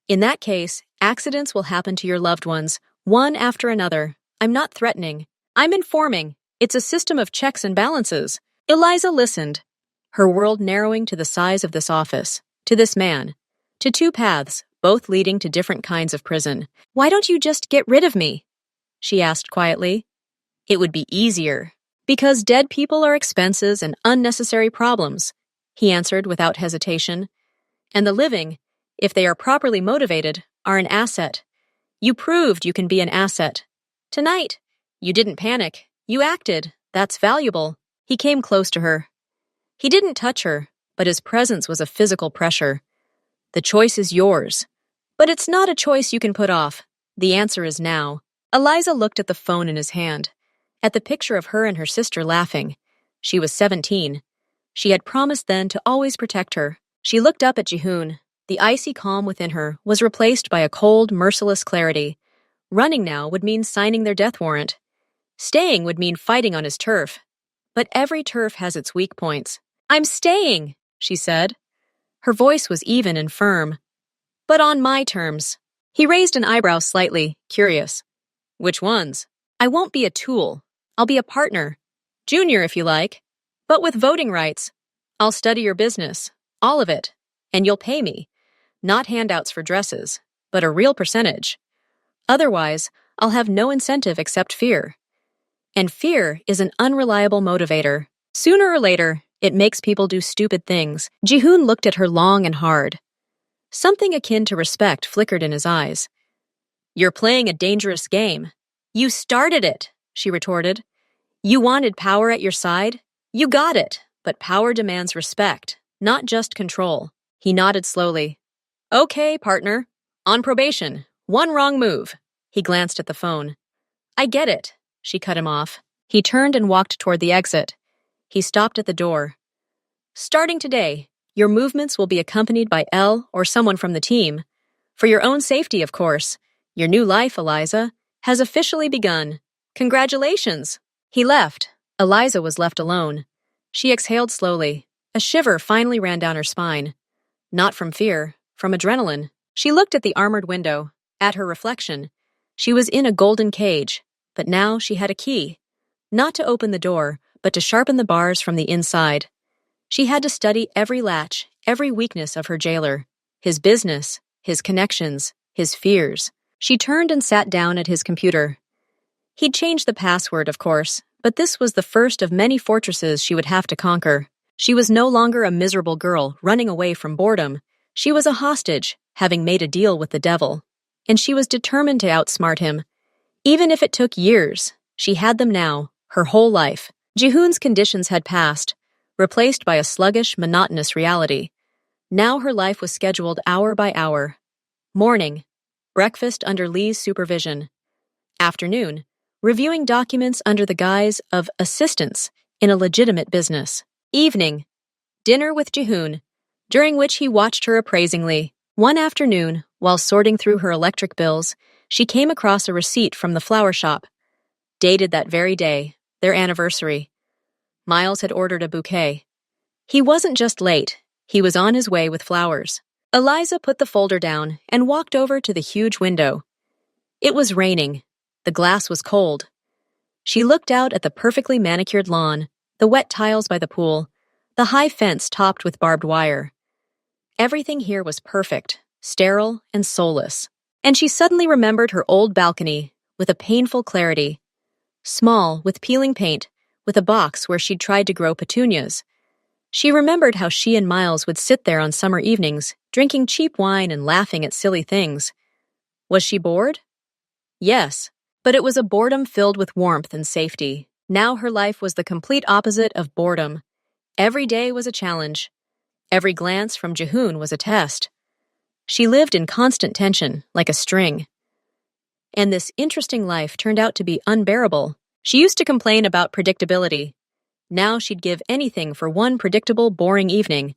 In that case, accidents will happen to your loved ones, one after another. I'm not threatening. I'm informing. It's a system of checks and balances. Eliza listened, her world narrowing to the size of this office, to this man, to 2 paths, both leading to different kinds of prison. Why don't you just get rid of me? She asked quietly. It would be easier. Because dead people are expenses and unnecessary problems, he answered without hesitation. And the living, if they are properly motivated, are an asset. You proved you can be an asset. Tonight, you didn't panic. You acted. That's valuable. He came close to her. He didn't touch her, but his presence was a physical pressure. The choice is yours. But it's not a choice you can put off. The answer is now. Eliza looked at the phone in his hand, at the picture of her and her sister laughing. She was 17. She had promised then to always protect her. She looked up at Jihoon. The icy calm within her was replaced by a cold, merciless clarity. Running now would mean signing their death warrant. Staying would mean fighting on his turf. But every turf has its weak points. "I'm staying," she said. Her voice was even and firm. "But on my terms." He raised an eyebrow slightly, curious. "Which ones?" "I won't be a tool. I'll be a partner. Junior, if you like. But with voting rights. I'll study your business. All of it. And you'll pay me. Not handouts for dresses, but a real percentage. Otherwise, I'll have no incentive except fear. And fear is an unreliable motivator. Sooner or later, it makes people do stupid things." Jihoon looked at her long and hard. Something akin to respect flickered in his eyes. "You're playing a dangerous game." "You started it," she retorted. "You wanted power at your side? You got it, but power demands respect, not just control." He nodded slowly. "Okay, partner. On probation. One wrong move." He glanced at the phone. "I get it." She cut him off. He turned and walked toward the exit. He stopped at the door. "Starting today, your movements will be accompanied by Elle or someone from the team. For your own safety, of course. Your new life, Eliza, has officially begun. Congratulations." He left. Eliza was left alone. She exhaled slowly. A shiver finally ran down her spine. Not from fear, from adrenaline. She looked at the armored window, at her reflection. She was in a golden cage, but now she had a key. Not to open the door, but to sharpen the bars from the inside. She had to study every latch, every weakness of her jailer. His business, his connections, his fears. She turned and sat down at his computer. He'd changed the password, of course, but this was the first of many fortresses she would have to conquer. She was no longer a miserable girl running away from boredom. She was a hostage, having made a deal with the devil. And she was determined to outsmart him. Even if it took years, she had them now, her whole life. Jihoon's conditions had passed, replaced by a sluggish, monotonous reality. Now her life was scheduled hour by hour. Morning, breakfast under Lee's supervision. Afternoon, reviewing documents under the guise of assistance in a legitimate business. Evening, dinner with Jihoon, during which he watched her appraisingly. One afternoon, while sorting through her electric bills, she came across a receipt from the flower shop. Dated that very day, their anniversary. Miles had ordered a bouquet. He wasn't just late, he was on his way with flowers. Eliza put the folder down and walked over to the huge window. It was raining. The glass was cold. She looked out at the perfectly manicured lawn, the wet tiles by the pool, the high fence topped with barbed wire. Everything here was perfect, sterile, and soulless. And she suddenly remembered her old balcony with a painful clarity. Small, with peeling paint, with a box where she'd tried to grow petunias. She remembered how she and Miles would sit there on summer evenings, drinking cheap wine and laughing at silly things. Was she bored? Yes, but it was a boredom filled with warmth and safety. Now her life was the complete opposite of boredom. Every day was a challenge. Every glance from Jihoon was a test. She lived in constant tension, like a string. And this interesting life turned out to be unbearable. She used to complain about predictability. Now she'd give anything for one predictable, boring evening,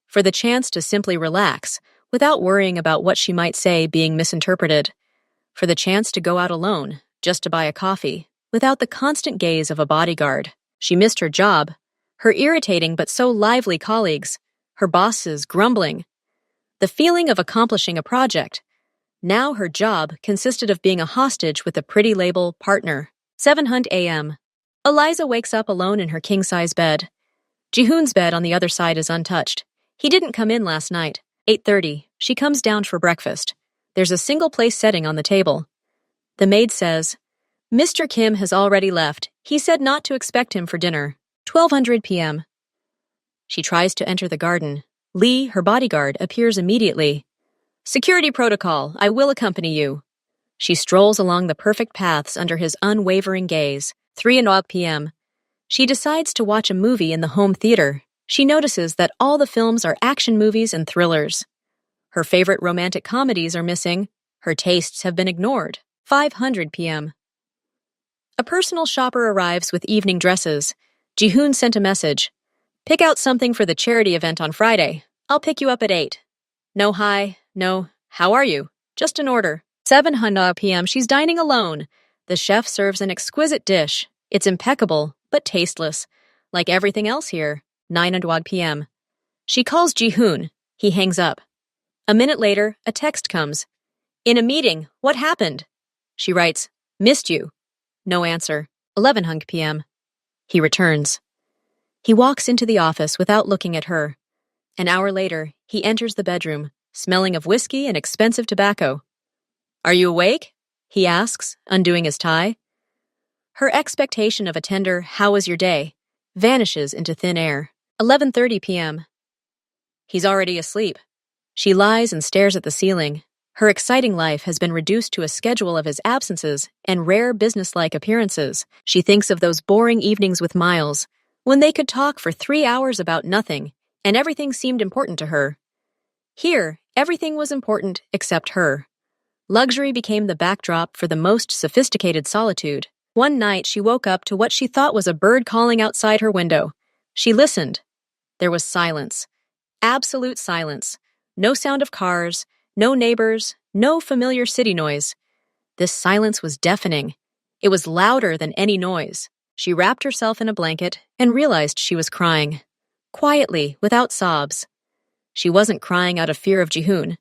for the chance to simply relax, without worrying about what she might say being misinterpreted, for the chance to go out alone, just to buy a coffee, without the constant gaze of a bodyguard. She missed her job, her irritating but so lively colleagues, her bosses grumbling, the feeling of accomplishing a project. Now her job consisted of being a hostage with a pretty label partner. 7:00 a.m. Eliza wakes up alone in her king-size bed. Jihoon's bed on the other side is untouched. He didn't come in last night. 8:30. She comes down for breakfast. There's a single-place setting on the table. The maid says, "Mr. Kim has already left. He said not to expect him for dinner. 1200 p.m. She tries to enter the garden. Lee, her bodyguard, appears immediately. Security protocol, I will accompany you. She strolls along the perfect paths under his unwavering gaze. 3:00 p.m. She decides to watch a movie in the home theater. She notices that all the films are action movies and thrillers. Her favorite romantic comedies are missing. Her tastes have been ignored. 5:00 p.m. A personal shopper arrives with evening dresses. Ji-hoon sent a message. Pick out something for the charity event on Friday. I'll pick you up at 8. No hi, no, how are you? Just an order. 7:00 p.m. She's dining alone. The chef serves an exquisite dish. It's impeccable, but tasteless. Like everything else here. 9:00 p.m. She calls Ji-hoon. He hangs up. A minute later, a text comes. In a meeting, what happened? She writes, missed you. No answer. 11:00 p.m. He returns. He walks into the office without looking at her. An hour later, he enters the bedroom, smelling of whiskey and expensive tobacco. Are you awake? He asks, undoing his tie. Her expectation of a tender, how was your day, vanishes into thin air. 11:30 p.m. He's already asleep. She lies and stares at the ceiling. Her exciting life has been reduced to a schedule of his absences and rare businesslike appearances. She thinks of those boring evenings with Miles, when they could talk for 3 hours about nothing, and everything seemed important to her. Here, everything was important except her. Luxury became the backdrop for the most sophisticated solitude. One night, she woke up to what she thought was a bird calling outside her window. She listened. There was silence. Absolute silence. No sound of cars, no neighbors, no familiar city noise. This silence was deafening. It was louder than any noise. She wrapped herself in a blanket and realized she was crying. Quietly, without sobs. She wasn't crying out of fear of Ji-hoon.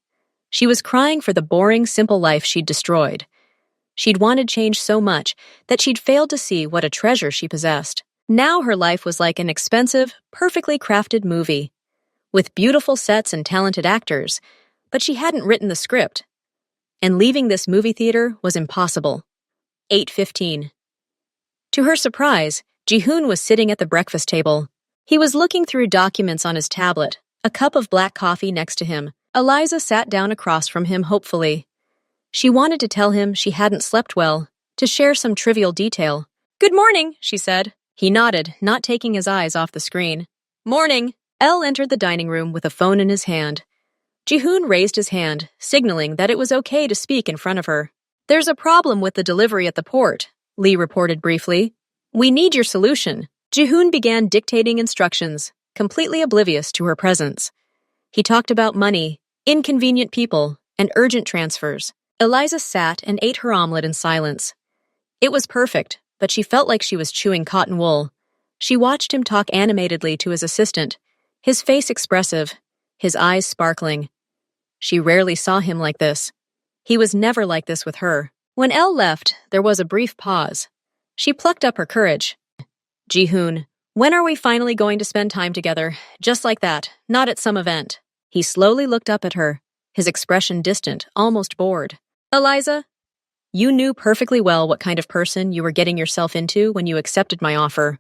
She was crying for the boring, simple life she'd destroyed. She'd wanted change so much that she'd failed to see what a treasure she possessed. Now her life was like an expensive, perfectly crafted movie, with beautiful sets and talented actors, but she hadn't written the script. And leaving this movie theater was impossible. 8:15. To her surprise, Ji-hoon was sitting at the breakfast table. He was looking through documents on his tablet, a cup of black coffee next to him. Eliza sat down across from him hopefully. She wanted to tell him she hadn't slept well, to share some trivial detail. Good morning, she said. He nodded, not taking his eyes off the screen. Morning. Elle entered the dining room with a phone in his hand. Ji-hoon raised his hand, signaling that it was okay to speak in front of her. There's a problem with the delivery at the port, Lee reported briefly. We need your solution. Ji-hoon began dictating instructions, completely oblivious to her presence. He talked about money, inconvenient people, and urgent transfers. Eliza sat and ate her omelet in silence. It was perfect, but she felt like she was chewing cotton wool. She watched him talk animatedly to his assistant, his face expressive, his eyes sparkling. She rarely saw him like this. He was never like this with her. When Elle left, there was a brief pause. She plucked up her courage. Ji-hoon, when are we finally going to spend time together? Just like that, not at some event. He slowly looked up at her, his expression distant, almost bored. Eliza, you knew perfectly well what kind of person you were getting yourself into when you accepted my offer,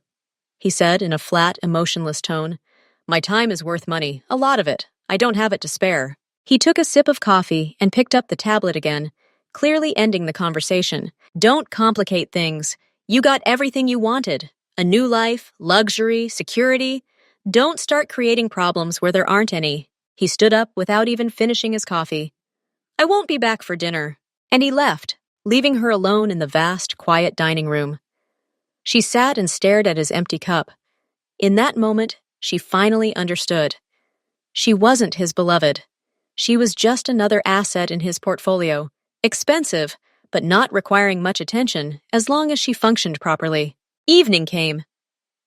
he said in a flat, emotionless tone. My time is worth money, a lot of it. I don't have it to spare. He took a sip of coffee and picked up the tablet again, clearly ending the conversation. Don't complicate things. You got everything you wanted. A new life, luxury, security. Don't start creating problems where there aren't any. He stood up without even finishing his coffee. I won't be back for dinner. And he left, leaving her alone in the vast, quiet dining room. She sat and stared at his empty cup. In that moment, she finally understood. She wasn't his beloved. She was just another asset in his portfolio, expensive, but not requiring much attention as long as she functioned properly. Evening came.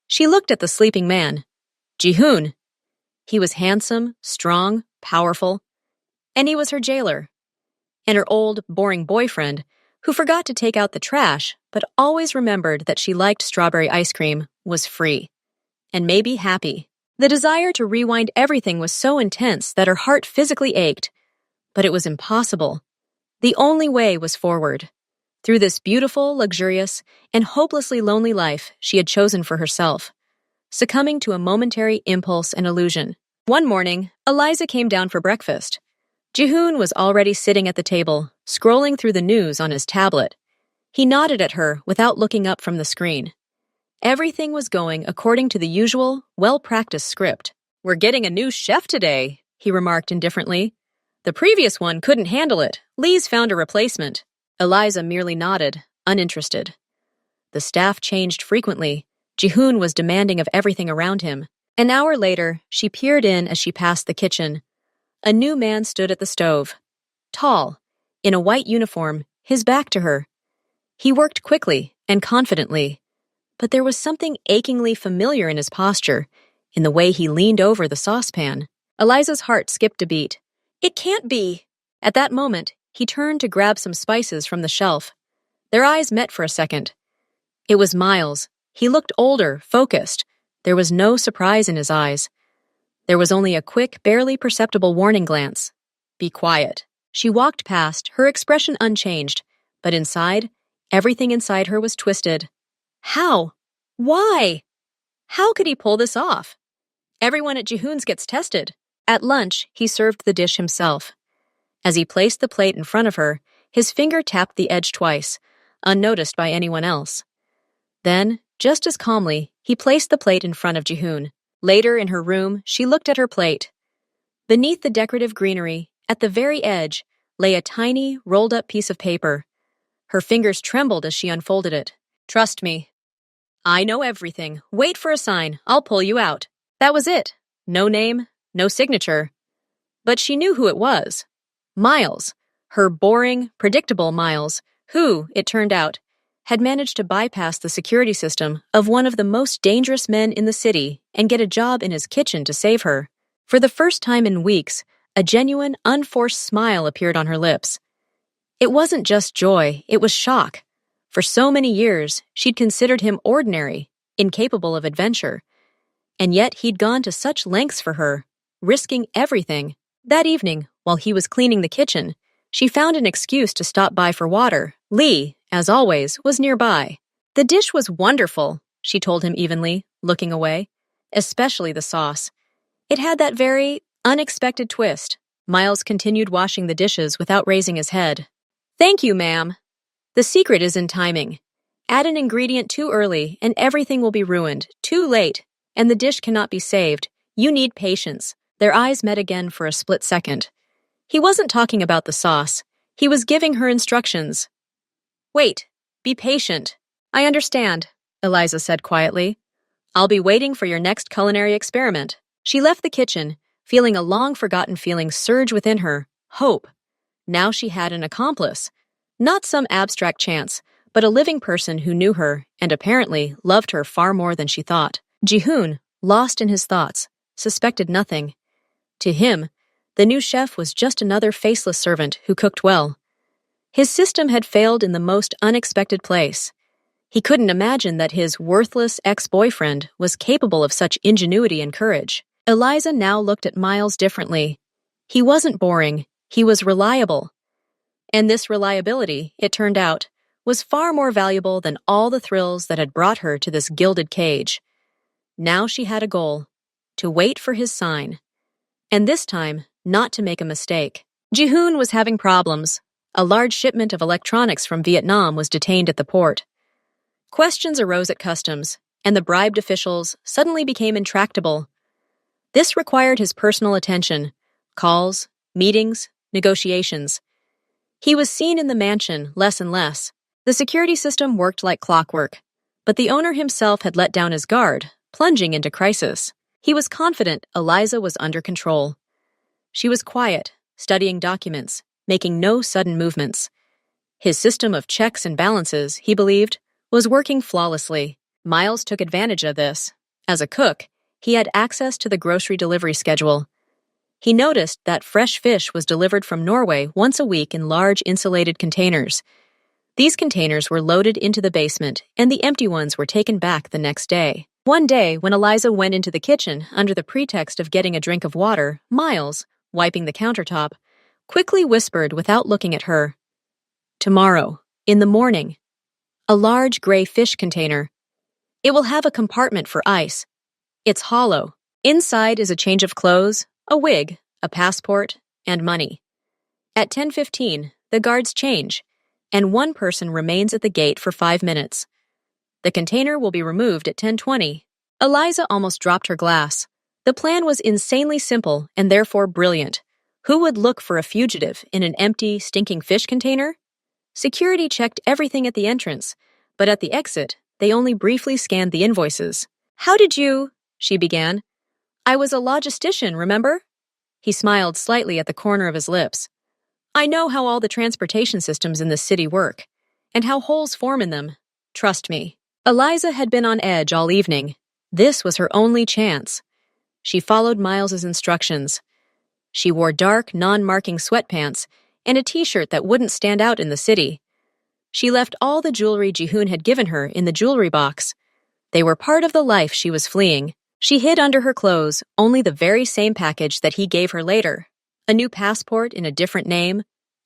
She looked at the sleeping man. Ji-hoon. He was handsome, strong, powerful, and he was her jailer. And her old, boring boyfriend, who forgot to take out the trash but always remembered that she liked strawberry ice cream, was free. And maybe happy. The desire to rewind everything was so intense that her heart physically ached. But it was impossible. The only way was forward. through this beautiful, luxurious, and hopelessly lonely life she had chosen for herself, succumbing to a momentary impulse and illusion. One morning, Eliza came down for breakfast. Jihoon was already sitting at the table, scrolling through the news on his tablet. He nodded at her without looking up from the screen. Everything was going according to the usual, well-practiced script. "We're getting a new chef today," he remarked indifferently. "The previous one couldn't handle it. Lee's found a replacement." Eliza merely nodded, uninterested. The staff changed frequently. Jihoon was demanding of everything around him. An hour later, she peered in as she passed the kitchen. A new man stood at the stove. Tall, in a white uniform, his back to her. He worked quickly and confidently, but there was something achingly familiar in his posture, in the way he leaned over the saucepan. Eliza's heart skipped a beat. "It can't be!" At that moment, he turned to grab some spices from the shelf. Their eyes met for a second. It was Miles. He looked older, focused. There was no surprise in his eyes. There was only a quick, barely perceptible warning glance. "Be quiet." She walked past, her expression unchanged, but everything inside her was twisted. How? Why? How could he pull this off? Everyone at Jihoon's gets tested. At lunch, he served the dish himself. As he placed the plate in front of her, his finger tapped the edge twice, unnoticed by anyone else. Then, just as calmly, he placed the plate in front of Jihoon. Later, in her room, she looked at her plate. Beneath the decorative greenery, at the very edge, lay a tiny, rolled-up piece of paper. Her fingers trembled as she unfolded it. "Trust me. I know everything. Wait for a sign. I'll pull you out." That was it. No name, no signature. But she knew who it was. Miles. Her boring, predictable Miles, who, it turned out, had managed to bypass the security system of one of the most dangerous men in the city and get a job in his kitchen to save her. For the first time in weeks, a genuine, unforced smile appeared on her lips. It wasn't just joy, it was shock. For so many years, she'd considered him ordinary, incapable of adventure. And yet he'd gone to such lengths for her, risking everything. That evening, while he was cleaning the kitchen, she found an excuse to stop by for water. Lee, as always, was nearby. "The dish was wonderful," she told him evenly, looking away. "Especially the sauce. It had that very unexpected twist." Miles continued washing the dishes without raising his head. "Thank you, ma'am. The secret is in timing. Add an ingredient too early and everything will be ruined. Too late, and the dish cannot be saved. You need patience." Their eyes met again for a split second. He wasn't talking about the sauce. He was giving her instructions. "Wait. Be patient." "I understand," Eliza said quietly. "I'll be waiting for your next culinary experiment." She left the kitchen, feeling a long-forgotten feeling surge within her, hope. Now she had an accomplice. Not some abstract chance, but a living person who knew her and apparently loved her far more than she thought. Jihoon, lost in his thoughts, suspected nothing. To him, the new chef was just another faceless servant who cooked well. His system had failed in the most unexpected place. He couldn't imagine that his worthless ex-boyfriend was capable of such ingenuity and courage. Eliza now looked at Miles differently. He wasn't boring, he was reliable. And this reliability, it turned out, was far more valuable than all the thrills that had brought her to this gilded cage. Now she had a goal, to wait for his sign. And this time, not to make a mistake. Jihoon was having problems. A large shipment of electronics from Vietnam was detained at the port. Questions arose at customs, and the bribed officials suddenly became intractable. This required his personal attention, calls, meetings, negotiations. He was seen in the mansion less and less. The security system worked like clockwork, but the owner himself had let down his guard, plunging into crisis. He was confident Eliza was under control. She was quiet, studying documents, making no sudden movements. His system of checks and balances, he believed, was working flawlessly. Miles took advantage of this. As a cook, he had access to the grocery delivery schedule. He noticed that fresh fish was delivered from Norway once a week in large insulated containers. These containers were loaded into the basement, and the empty ones were taken back the next day. One day, when Eliza went into the kitchen under the pretext of getting a drink of water, Miles, wiping the countertop, quickly whispered without looking at her, "Tomorrow, In the morning, a large gray fish container. It will have a compartment for ice. It's hollow. Inside is a change of clothes, a wig, a passport, and money. At 10:15, the guards change, and one person remains at the gate for 5 minutes. The container will be removed at 10:20. Eliza almost dropped her glass. The plan was insanely simple and therefore brilliant. Who would look for a fugitive in an empty, stinking fish container? Security checked everything at the entrance, but at the exit, they only briefly scanned the invoices. "How did you?" she began. "I was a logistician, remember?" He smiled slightly at the corner of his lips. "I know how all the transportation systems in this city work, and how holes form in them. Trust me." Eliza had been on edge all evening. This was her only chance. She followed Miles's instructions. She wore dark, non-marking sweatpants and a t-shirt that wouldn't stand out in the city. She left all the jewelry Jihoon had given her in the jewelry box. They were part of the life she was fleeing. She hid under her clothes only the very same package that he gave her later. A new passport in a different name,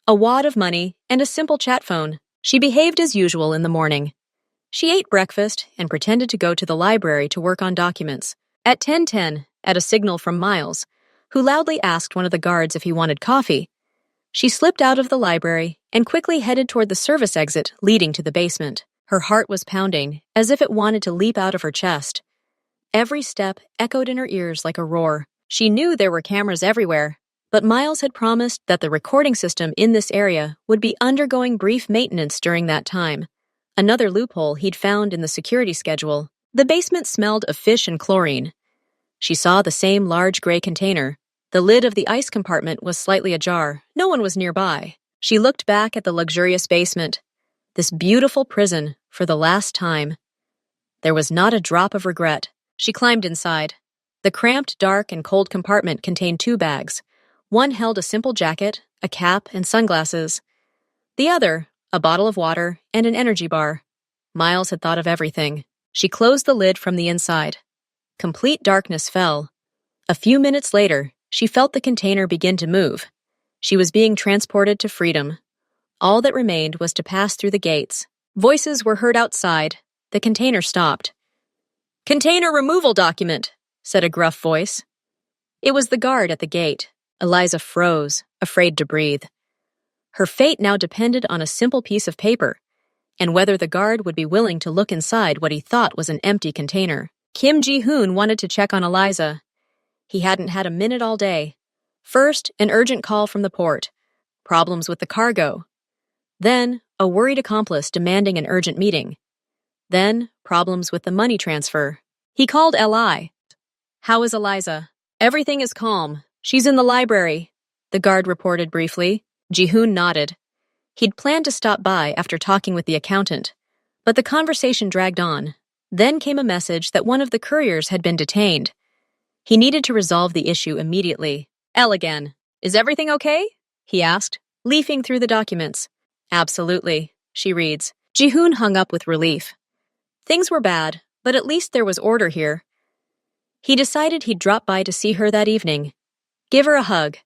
a wad of money, and a simple chat phone. She behaved as usual in the morning. She ate breakfast and pretended to go to the library to work on documents. At 10:10, at a signal from Miles, who loudly asked one of the guards if he wanted coffee, she slipped out of the library and quickly headed toward the service exit leading to the basement. Her heart was pounding, as if it wanted to leap out of her chest. Every step echoed in her ears like a roar. She knew there were cameras everywhere, but Miles had promised that the recording system in this area would be undergoing brief maintenance during that time. Another loophole he'd found in the security schedule. The basement smelled of fish and chlorine. She saw the same large gray container. The lid of the ice compartment was slightly ajar. No one was nearby. She looked back at the luxurious basement, this beautiful prison, for the last time. There was not a drop of regret. She climbed inside. The cramped, dark, and cold compartment contained 2 bags. One held a simple jacket, a cap, and sunglasses. The other, a bottle of water and an energy bar. Miles had thought of everything. She closed the lid from the inside. Complete darkness fell. A few minutes later, she felt the container begin to move. She was being transported to freedom. All that remained was to pass through the gates. Voices were heard outside. The container stopped. "Container removal document," said a gruff voice. It was the guard at the gate. Eliza froze, afraid to breathe. Her fate now depended on a simple piece of paper, and whether the guard would be willing to look inside what he thought was an empty container. Kim Ji-hoon wanted to check on Eliza. He hadn't had a minute all day. First, an urgent call from the port. Problems with the cargo. Then, a worried accomplice demanding an urgent meeting. Then, problems with the money transfer. He called Li. "How is Eliza?" "Everything is calm. She's in the library," the guard reported briefly. Ji-hoon nodded. He'd planned to stop by after talking with the accountant, but the conversation dragged on. Then came a message that one of the couriers had been detained. He needed to resolve the issue immediately. "Elle again. Is everything okay?" he asked, leafing through the documents. "Absolutely," she reads. Ji-hoon hung up with relief. Things were bad, but at least there was order here. He decided he'd drop by to see her that evening. Give her a hug.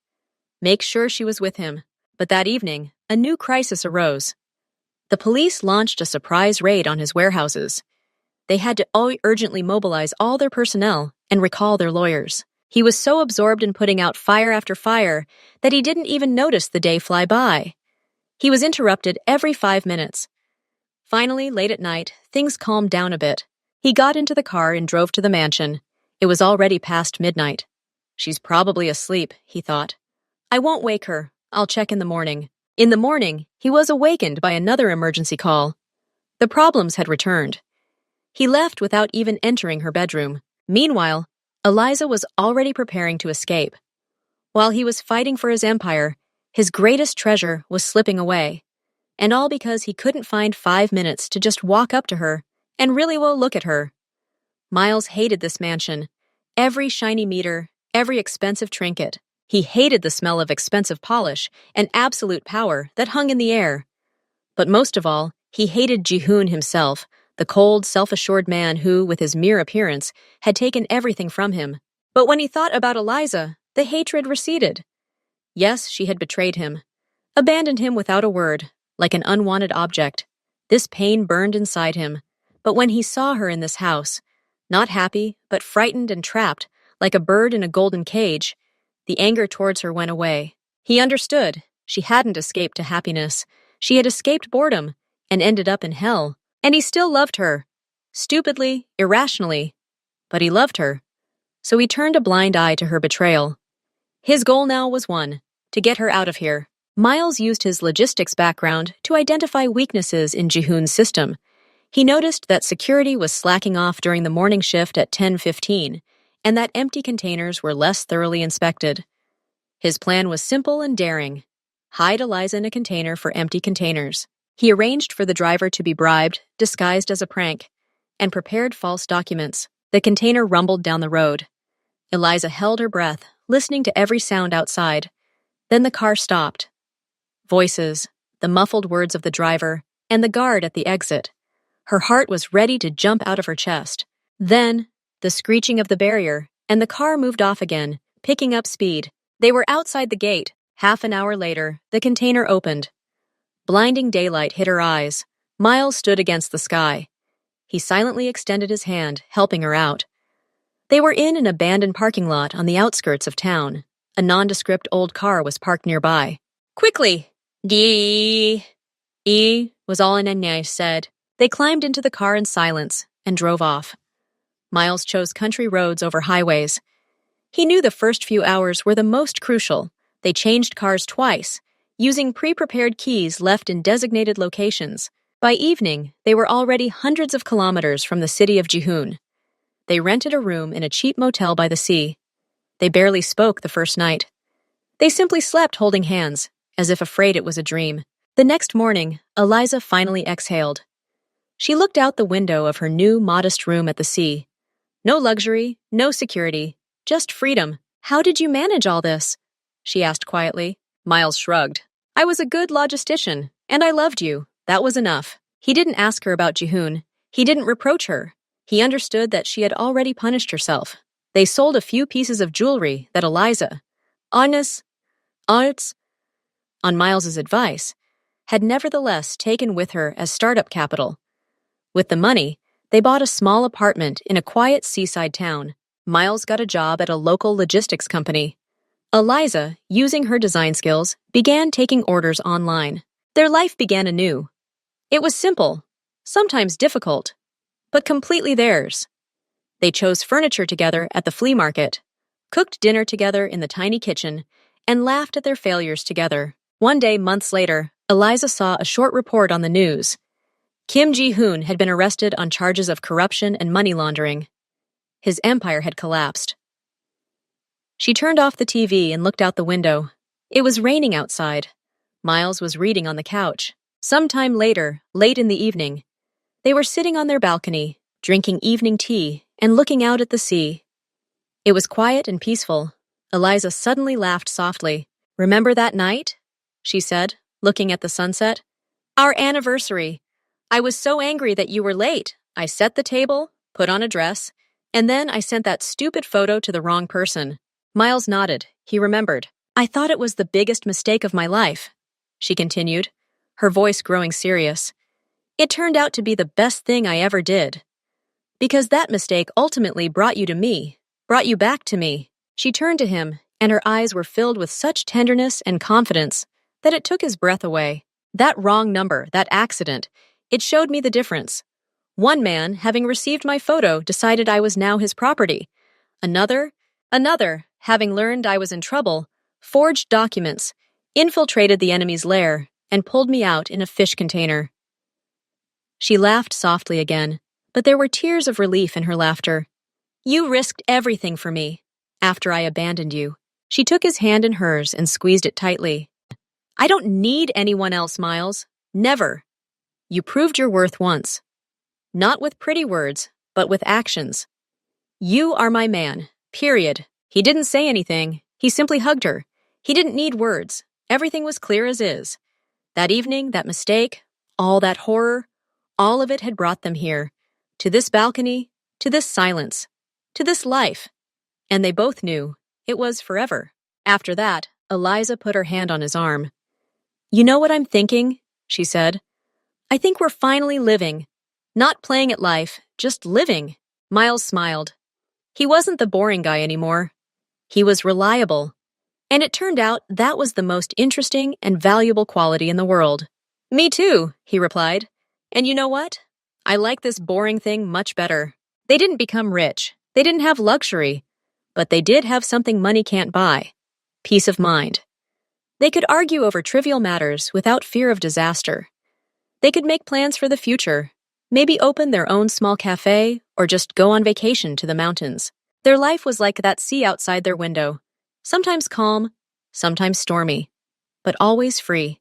Make sure she was with him. But that evening, a new crisis arose. The police launched a surprise raid on his warehouses. They had to urgently mobilize all their personnel and recall their lawyers. He was so absorbed in putting out fire after fire that he didn't even notice the day fly by. He was interrupted every 5 minutes. Finally, late at night, things calmed down a bit. He got into the car and drove to the mansion. It was already past midnight. "She's probably asleep," he thought. "I won't wake her. I'll check in the morning." In the morning, he was awakened by another emergency call. The problems had returned. He left without even entering her bedroom. Meanwhile, Eliza was already preparing to escape. While he was fighting for his empire, his greatest treasure was slipping away. And all because he couldn't find 5 minutes to just walk up to her and really well look at her. Miles hated this mansion. Every shiny meter, every expensive trinket. He hated the smell of expensive polish and absolute power that hung in the air. But most of all, he hated Ji-hoon himself, the cold, self-assured man who, with his mere appearance, had taken everything from him. But when he thought about Eliza, the hatred receded. Yes, she had betrayed him, abandoned him without a word, like an unwanted object. This pain burned inside him, but when he saw her in this house, not happy, but frightened and trapped, like a bird in a golden cage, the anger towards her went away. He understood. She hadn't escaped to happiness. She had escaped boredom and ended up in hell. And he still loved her. Stupidly, irrationally. But he loved her. So he turned a blind eye to her betrayal. His goal now was one: to get her out of here. Miles used his logistics background to identify weaknesses in Jihoon's system. He noticed that security was slacking off during the morning shift at 10:15, and that empty containers were less thoroughly inspected. His plan was simple and daring. Hide Eliza in a container for empty containers. He arranged for the driver to be bribed, disguised as a prank, and prepared false documents. The container rumbled down the road. Eliza held her breath, listening to every sound outside. Then the car stopped. Voices, the muffled words of the driver, and the guard at the exit. Her heart was ready to jump out of her chest. Then, the screeching of the barrier, and the car moved off again, picking up speed. They were outside the gate. Half an hour later, the container opened. Blinding daylight hit her eyes. Miles stood against the sky. He silently extended his hand, helping her out. They were in an abandoned parking lot on the outskirts of town. A nondescript old car was parked nearby. "Quickly!" was all Ananya said. They climbed into the car in silence and drove off. Miles chose country roads over highways. He knew the first few hours were the most crucial. They changed cars twice, using pre-prepared keys left in designated locations. By evening, they were already hundreds of kilometers from the city of Jihoon. They rented a room in a cheap motel by the sea. They barely spoke the first night. They simply slept holding hands, as if afraid it was a dream. The next morning, Eliza finally exhaled. She looked out the window of her new, modest room at the sea. No luxury, no security, just freedom. "How did you manage all this?" she asked quietly. Miles shrugged. "I was a good logistician, and I loved you. That was enough." He didn't ask her about Jihoon. He didn't reproach her. He understood that she had already punished herself. They sold a few pieces of jewelry that Eliza, on Miles's advice, had nevertheless taken with her as startup capital. With the money, they bought a small apartment in a quiet seaside town. Miles got a job at a local logistics company. Eliza, using her design skills, began taking orders online. Their life began anew. It was simple, sometimes difficult, but completely theirs. They chose furniture together at the flea market, cooked dinner together in the tiny kitchen, and laughed at their failures together. One day, months later, Eliza saw a short report on the news. Kim Ji-hoon had been arrested on charges of corruption and money laundering. His empire had collapsed. She turned off the TV and looked out the window. It was raining outside. Miles was reading on the couch. Sometime later, late in the evening, they were sitting on their balcony, drinking evening tea and looking out at the sea. It was quiet and peaceful. Eliza suddenly laughed softly. "Remember that night?" she said, looking at the sunset. "Our anniversary. I was so angry that you were late. I set the table, put on a dress, and then I sent that stupid photo to the wrong person." Miles nodded. He remembered. "I thought it was the biggest mistake of my life," she continued, her voice growing serious. "It turned out to be the best thing I ever did. Because that mistake ultimately brought you to me, brought you back to me." She turned to him, and her eyes were filled with such tenderness and confidence that it took his breath away. "That wrong number, that accident, it showed me the difference. One man, having received my photo, decided I was now his property. Another, having learned I was in trouble, forged documents, infiltrated the enemy's lair, and pulled me out in a fish container." She laughed softly again, but there were tears of relief in her laughter. "You risked everything for me, after I abandoned you." She took his hand in hers and squeezed it tightly. "I don't need anyone else, Miles. Never. You proved your worth once. Not with pretty words, but with actions. You are my man, period." He didn't say anything. He simply hugged her. He didn't need words. Everything was clear as is. That evening, that mistake, all that horror, all of it had brought them here. To this balcony, to this silence, to this life. And they both knew it was forever. After that, Eliza put her hand on his arm. "You know what I'm thinking?" she said. I think we're finally living. Not playing at life, just living. Miles smiled. He wasn't the boring guy anymore. He was reliable. And it turned out that was the most interesting and valuable quality in the world. Me too, he replied. And you know what? I like this boring thing much better. They didn't become rich. They didn't have luxury. But they did have something money can't buy. Peace of mind. They could argue over trivial matters without fear of disaster. They could make plans for the future, maybe open their own small cafe or just go on vacation to the mountains. Their life was like that sea outside their window, sometimes calm, sometimes stormy, but always free.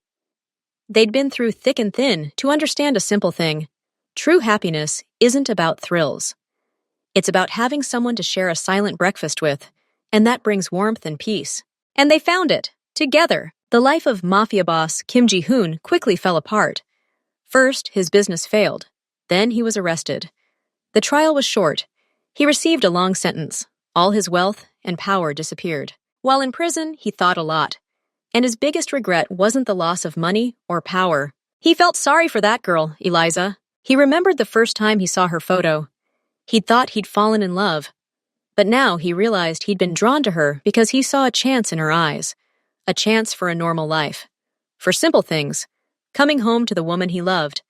They'd been through thick and thin to understand a simple thing. True happiness isn't about thrills. It's about having someone to share a silent breakfast with, and that brings warmth and peace. And they found it, together. The life of Mafia boss Kim Ji-hoon quickly fell apart. First, his business failed. Then he was arrested. The trial was short. He received a long sentence. All his wealth and power disappeared. While in prison, he thought a lot. And his biggest regret wasn't the loss of money or power. He felt sorry for that girl, Eliza. He remembered the first time he saw her photo. He'd thought he'd fallen in love. But now he realized he'd been drawn to her because he saw a chance in her eyes. A chance for a normal life. For simple things. Coming home to the woman he loved.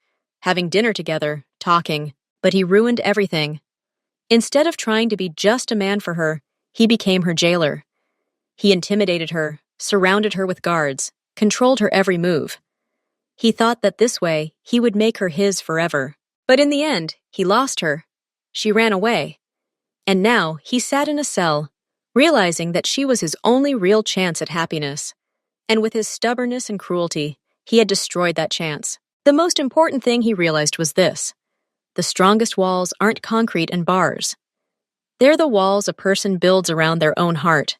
Having dinner together, talking. But he ruined everything. Instead of trying to be just a man for her, he became her jailer. He intimidated her, surrounded her with guards, controlled her every move. He thought that this way he would make her his forever. But in the end, he lost her. She ran away. And now he sat in a cell, realizing that she was his only real chance at happiness. And with his stubbornness and cruelty, he had destroyed that chance. The most important thing he realized was this. The strongest walls aren't concrete and bars. They're the walls a person builds around their own heart.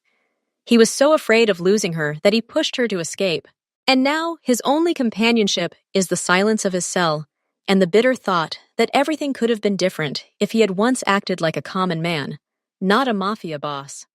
He was so afraid of losing her that he pushed her to escape. And now his only companionship is the silence of his cell and the bitter thought that everything could have been different if he had once acted like a common man, not a mafia boss.